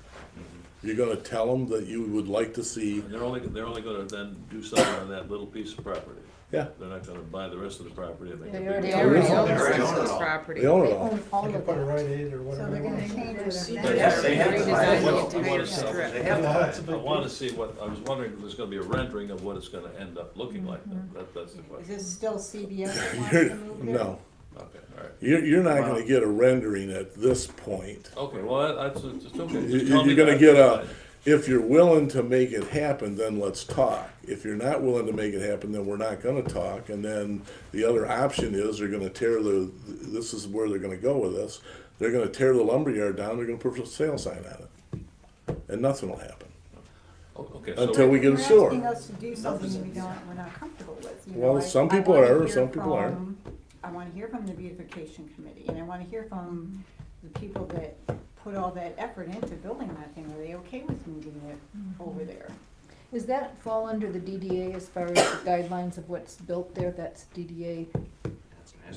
You're gonna tell them that you would like to see, And they're only gonna then do something on that little piece of property. yeah, They're not gonna buy the rest of the property and make a They big. already They own already it. own They the already rest own of it this all. property. they own it They all. own all of it. Rite Aid or So whatever. they're gonna change it. They They have to redesign buy the it. entire They strip. have I wanna see what, I was wondering if there's gonna be a rendering of what it's gonna end up looking like, that's the Is question. this still CBS that wants You're- to move it? No, Okay, all right. you're not gonna get a rendering at this point. Okay, well, that's, it's okay. You- Just tell me You're gonna that. get if you're willing to make it happen, then let's talk. If you're not willing to make it happen, then we're not gonna talk. And then the other option is they're gonna tear this is where they're gonna go with this. They're gonna tear the lumberyard down, they're gonna put a sale sign on it. And nothing will happen. Oh, okay, Until so, we get a You're sewer. asking us to do something we're not comfortable with. You Well, know, some I people wanna are, hear some people aren't. from- I wanna hear from the beautification committee, and I wanna hear from the people that put all that effort into building that thing. Are they okay with moving it over there? Does that fall under the DDA as far as the guidelines of what's built there, that's DDA?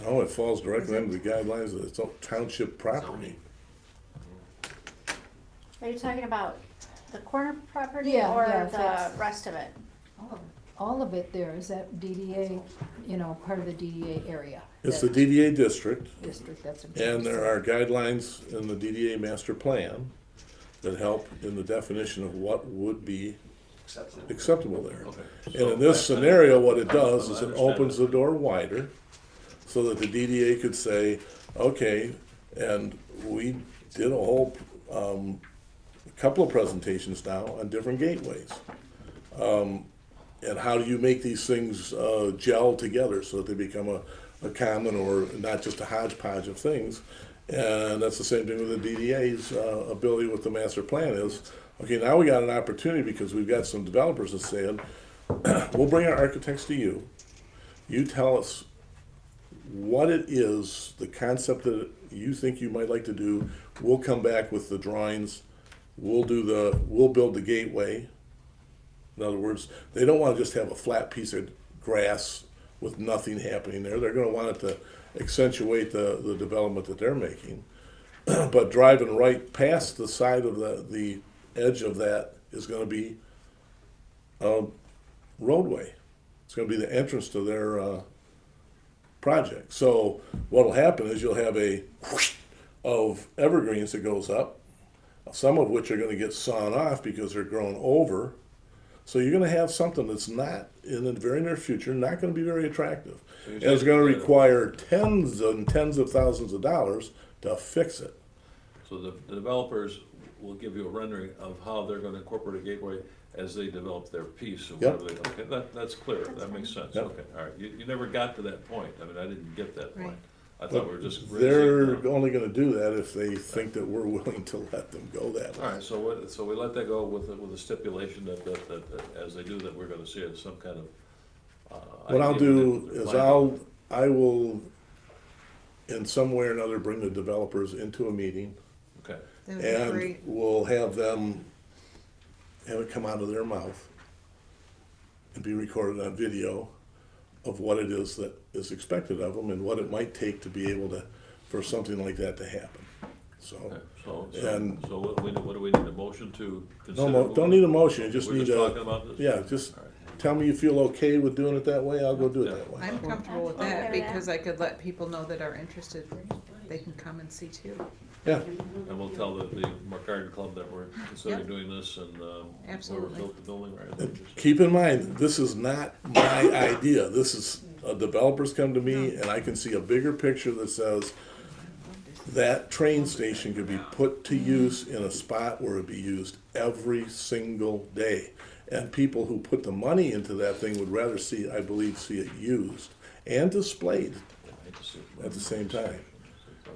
No, it falls directly under the guidelines of its own township property. Are you talking about the corner property Yeah, or yeah, the that's- rest of it? All of it there, is that DDA, part of the DDA area? It's the that DDA district. District, that's. what And I'm there saying. are guidelines in the DDA master plan that help in the definition of what would be acceptable there. okay. And in this scenario, what it does is it opens the door wider so that the DDA could say, okay, and we did a whole, couple of presentations now on different gateways. And how do you make these things gel together so that they become a common or not just a hodgepodge of things? And that's the same thing with the DDA's ability with the master plan is, okay, now we got an opportunity because we've got some developers that said, we'll bring our architects to you. You tell us what it is, the concept that you think you might like to do. We'll come back with the drawings. We'll build the gateway. In other words, they don't want to just have a flat piece of grass with nothing happening there. They're going to want it to accentuate the development that they're making. But driving right past the side of the edge of that is going to be a roadway. It's going to be the entrance to their project. So what'll happen is you'll have a whoosh of evergreens that goes up, some of which are going to get sawn off because they're grown over. So you're going to have something that's not, in the very near future, not going to be very attractive. And it's going to require tens and tens of thousands of dollars to fix it. So the developers will give you a rendering of how they're gonna incorporate a gateway as they develop their piece or Yep. whatever they, okay, that's clear, that makes sense, Yep. okay, all right. You never got to that point, I mean, I didn't get that point. Right. I thought we were just. They're raising, only going to do that if they think that we're willing to let them go that way. All right, so we let that go with a stipulation that as they do that, we're gonna see it as some kind of. What I'll idea do with their is plan. I will, in some way or another, bring the developers into a meeting, Okay, That would be and great. we'll have them, have it come out of their mouth and be recorded on video of what it is that is expected of them and what it might take to be able to, for something like that to happen. So, okay, so And- what do we need, a motion to consider? don't need a motion, you just We're need just a, talking about this? yeah, just All right. tell me you feel okay with doing it that way, I'll go do it Yeah. that way. I'm comfortable with Okay that with that. because I could let people know that are interested, they can come and see too. Yeah, And we'll tell the Garden Club that we're considering Yep. doing this and, whoever Absolutely. built the building, right? keep in mind, this is not my idea, this is, developers come to me and I can see a bigger picture that says that train station could be put to use in a spot where it'd be used every single day. And people who put the money into that thing would rather see, I believe, see it used and displayed at the same time.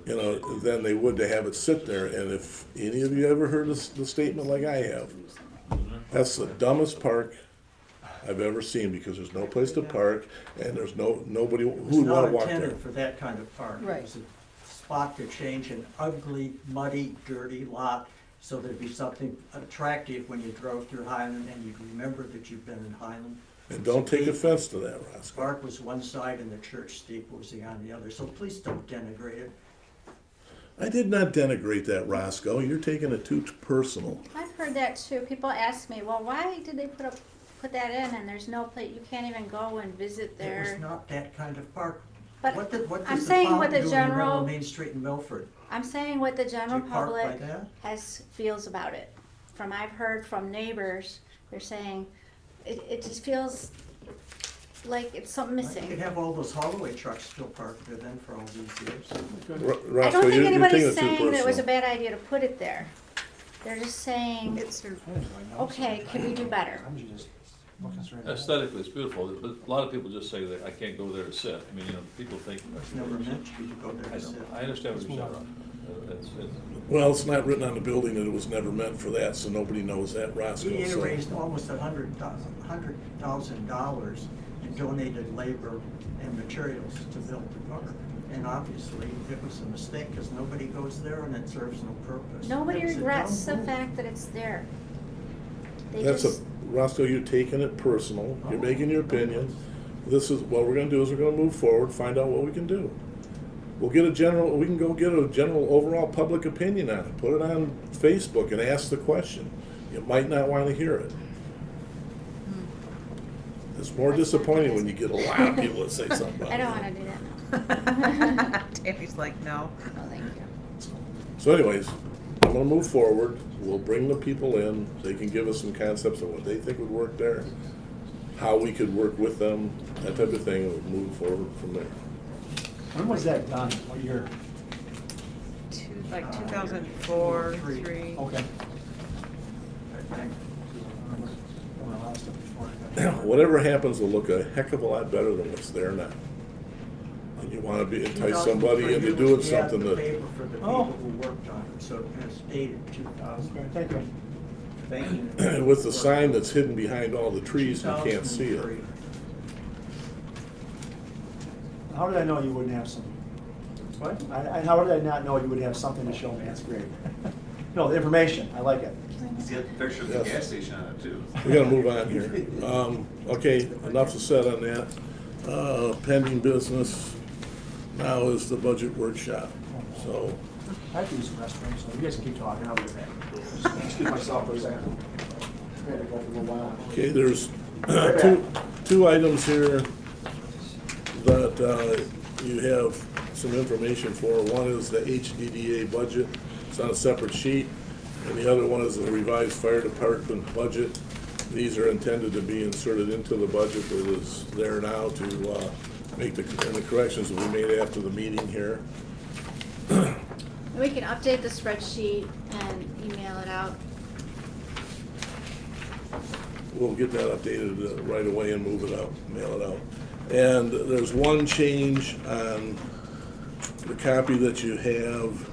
You know, than they would to have it sit there. And if any of you ever heard the statement like I have, that's the dumbest park I've ever seen because there's no place to park and there's nobody who It's would want not to walk there. intended for that kind of park. Right. It was a spot to change an ugly, muddy, dirty lot, so there'd be something attractive when you drove through Highland and you'd remember that you've been in Highland. And don't take offense to that, The Roscoe. park was one side and the church steeple was on the other, so please don't denigrate it. I did not denigrate that, Roscoe. You're taking it too personal. I've heard that too. People ask me, well, why did they put that in and there's no place, you can't even go and visit It there? was not that kind of park. But What I'm does the saying what fountain the do in the middle general- of Main Street in Milford? I'm saying what the general Do you park by public that? feels about it. I've heard from neighbors, they're saying, it just feels like it's something You missing. could have all those Holloway trucks still parked there then for all these years. I Roscoe, don't think you're taking anybody's it too saying that it was a personal. bad idea to put it there. They're just saying, It's their okay, can we do better? I'm just looking straight ahead. Aesthetically, it's beautiful, but a lot of people just say that I can't go there to sit. I mean, people think. It's never meant to be to go there I to know, sit. I understand what you're saying, Ron. It's- Well, it's not written on the building that it was never meant for that, so nobody knows that, Roscoe. We So raised almost $100,000 and donated labor and materials to build the park. And obviously, it was a mistake, because nobody goes there and it serves no purpose. Nobody It was a regrets the dumb move. fact that it's there. They that's just, Roscoe, you're taking it personal. You're making your opinions. This is, what we're gonna do is we're gonna move forward, find out what we can do. We can go get a general overall public opinion on it. Put it on Facebook and ask the question. You might not wanna hear it. It's more disappointing when you get a lot of people that say something about it. I don't wanna do that now. Tammy's like, no. No, thank you. So anyways, I'm gonna move forward, we'll bring the people in, they can give us some concepts of what they think would work there, how we could work with them, that type of thing, and we'll move forward from there. When was that done? What year? Like 2004, Three. 3. Okay. I think. When I lost it before I got- Whatever happens will look a heck of a lot better than what's there now. And you wanna entice somebody into doing something We had the that, paper for the Oh. people who worked on it, so it's dated 2000. Okay, thank you. Thank you. with the sign that's hidden behind all the trees, you can't see it. 2003. How did I know you wouldn't have some? What? How did I not know you would have something to show me? That's great. No, the information, I like it. See that picture of the Yes. gas station on it too. We gotta move on here. Okay, enough is said on that. Pending business now is the budget workshop, so. I have to use the restroom, so you guys can keep talking, I'll be back. Just excuse myself for a second. I had to go for a little while. Okay, there's two items here that you have some information for. One is the HDDA budget, it's on a separate sheet, and the other one is the revised fire department budget. These are intended to be inserted into the budget that is there now to make the corrections that we made after the meeting here. We can update the spreadsheet and email it out. We'll get that updated right away and move it out, mail it out. And there's one change on the copy that you have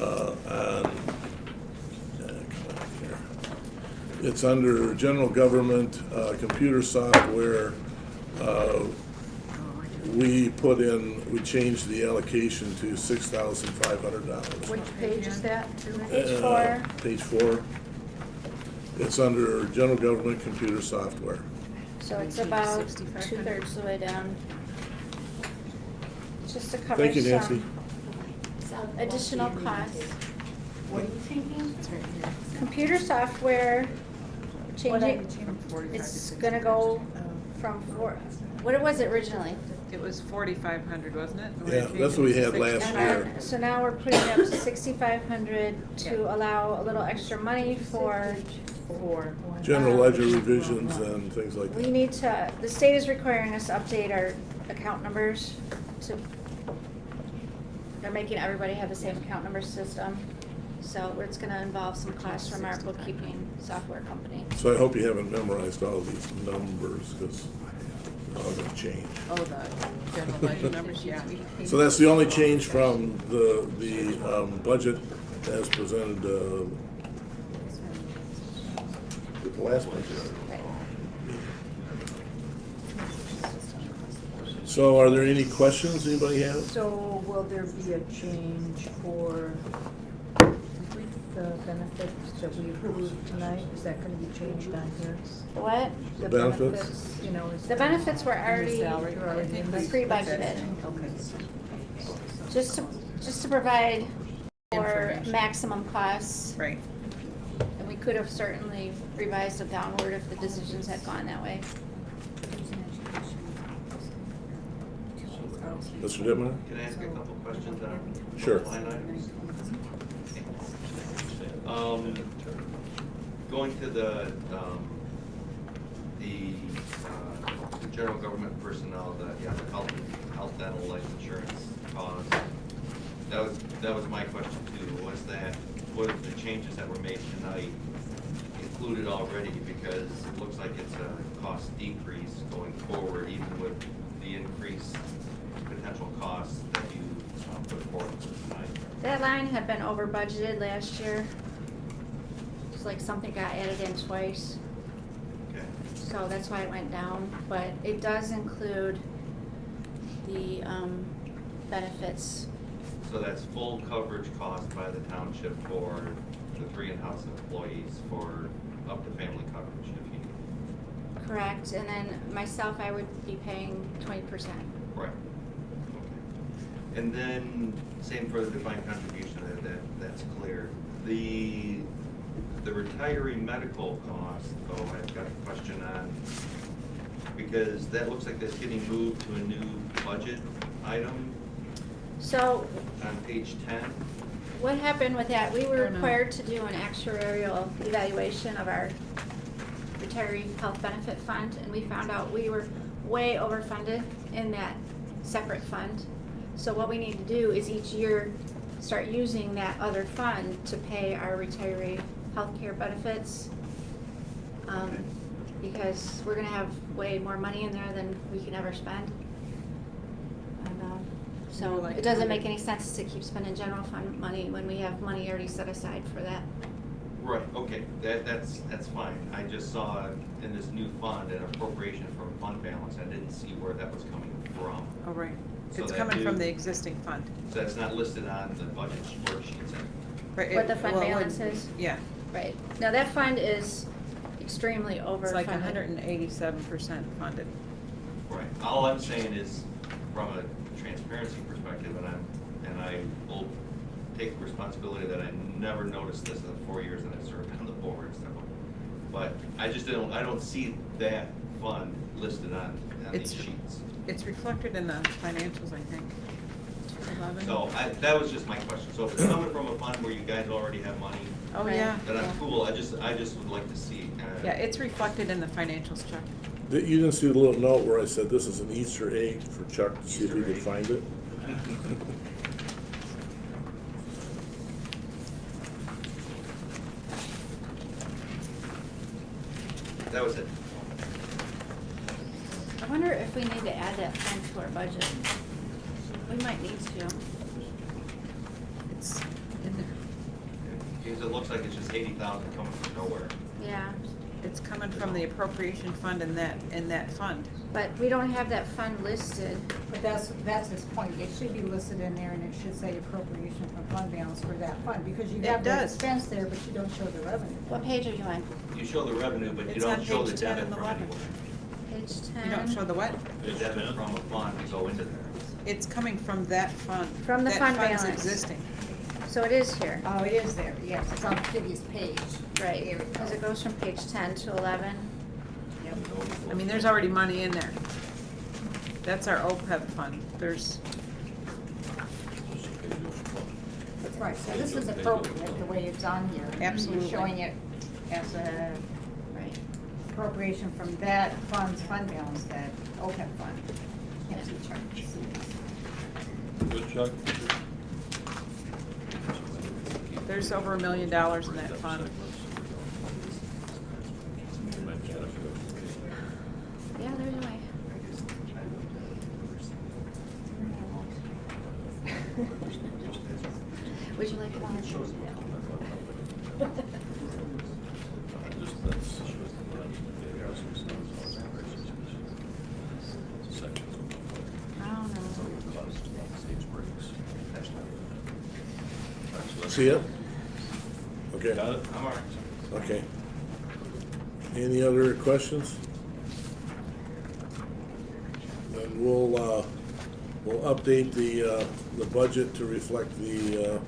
on, come on here. It's under general government, computer software. We changed the allocation to $6,500. Which page is that? Page 4. Page 4. It's under general government computer software. So it's about 2/3 of the way down. Just to cover Thank you, Nancy. some additional costs. What are you thinking? It's right here. Computer software, What are you changing, changing? 45 to it's gonna go from what was it originally? It was 4,500, wasn't it? Yeah, that's what we had last And year. then, so now we're putting it up to 6,500 to allow a little extra money for, General ledger revisions and things like we that. need to, the state is requiring us to update our account numbers to, they're making everybody have the same account number system. So it's gonna involve some costs from our bookkeeping software company. So I hope you haven't memorized all of these numbers, because they're all gonna change. Oh, the general ledger numbers, yeah. So that's the only change from the budget as presented with the last budget. Right. So are there any questions anybody have? So will there be a change for the benefits that we approved tonight? Is that gonna be changed on here? The what? The benefits? You know, is The benefits were already salary already in this? pre-budgeted, Okay. just to provide for Information. maximum costs. Right. And we could have certainly revised it downward if the decisions had gone that way. Mr. Dittmer? Can I ask a couple questions on? Sure. line items? Going to the general government personnel, the health dental life insurance costs, that was my question too, what are the changes that were made tonight included already? Because it looks like it's a cost decrease going forward, even with the increased potential costs that you put forward tonight. That line had been over budgeted last year. It's like something got added in twice, Okay. so that's why it went down. But it does include the benefits. So that's full coverage cost by the township for the 3 in-house employees for up to family coverage if you need. Correct, and then myself, I would be paying 20%. Right. Okay. And then, same for the defined contribution, that's clear. The retiree medical cost, though, I've got a question on, because that looks like that's getting moved to a new budget item So on page 10. what happened with that, we were Oh, no. required to do an actuarial evaluation of our retiree health benefit fund, and we found out we were way overfunded in that separate fund. So what we need to do is each year start using that other fund to pay our retiree healthcare benefits. Because we're gonna have way more money in there than we can ever spend. And, so More like it doesn't make any sense to keep spending general fund money when we have money already set aside for that. Right, okay, that's fine. I just saw in this new fund an appropriation from fund balance. I didn't see where that was coming from. Oh, right. So It's that coming from new- the existing fund. So that's not listed on the budget worksheets. Right, What the fund well, it balance wouldn't is? be. Yeah, Right. Now, that fund is extremely overfunded. It's like 187% funded. Right, all I'm saying is, from a transparency perspective, and I will take responsibility that I never noticed this in the 4 years that I served on the board, so. But I don't see that fund listed on these sheets. It's reflected in the financials, I think. 211. So that was just my question. So if it's coming from a fund where you guys already have money, Oh, yeah. then I'm cool. I just would like to see. Yeah, it's reflected in the financials, Chuck. You didn't see the little note where I said this is an Easter egg for Chuck to see if he could find it? That was it. I wonder if we need to add that fund to our budget. We might need to. It's in there. Because it looks like it's just 80,000 coming from nowhere. Yeah, It's coming from the appropriation fund in that fund. but we don't have that fund listed. But that's his point, it should be listed in there and it should say appropriation from fund balance for that fund, because you It have the does. expense there, but you don't show the revenue. What page are you on? You show the revenue, but you It's don't on show the page 10 debit and from 11. anywhere. Page 10? You don't show the what? The debit from a fund to go into there. It's coming from that fund. From the fund That balance. fund's existing. So it is here. Oh, it is there, yes, it's on the previous page. Right, Here we go. because it goes from page 10 to 11. Yep. I mean, there's already money in there. That's our OPEB fund. There's, That's right, so this is appropriate, the way it's on here. Absolutely. You're showing it as a Right. appropriation from that fund's fund balance, that OPEB fund. Can't see chart. Good, Chuck? there's over $1 million in that fund. Yeah, there's a way. Would you like it on? I don't know. See it? Okay. Got it? I'm all right. Okay. Any other questions? Then we'll update the budget to reflect the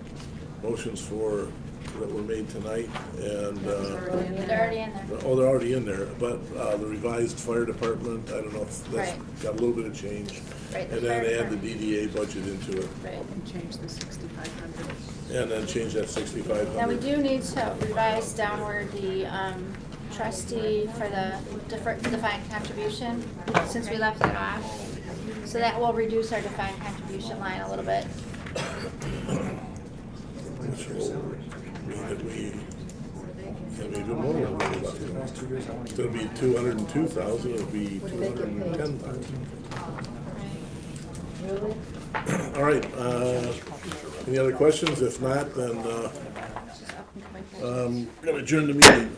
motions that were made tonight, and, They're already in there. oh, they're already in there, but the revised fire department, I don't know if that's Right. got a little bit of change. Right, the And then fire add the department. DDA budget into it, Right. And change the 6,500. and then change that 6,500. Now, we do need to revise downward the trustee for the defined contribution, since we left it off. So that will reduce our defined contribution line a little bit. Which will mean that we have even more money left. Instead of being 202,000, it'll be 210,000. All right, any other questions? If not, then I'm gonna adjourn the meeting.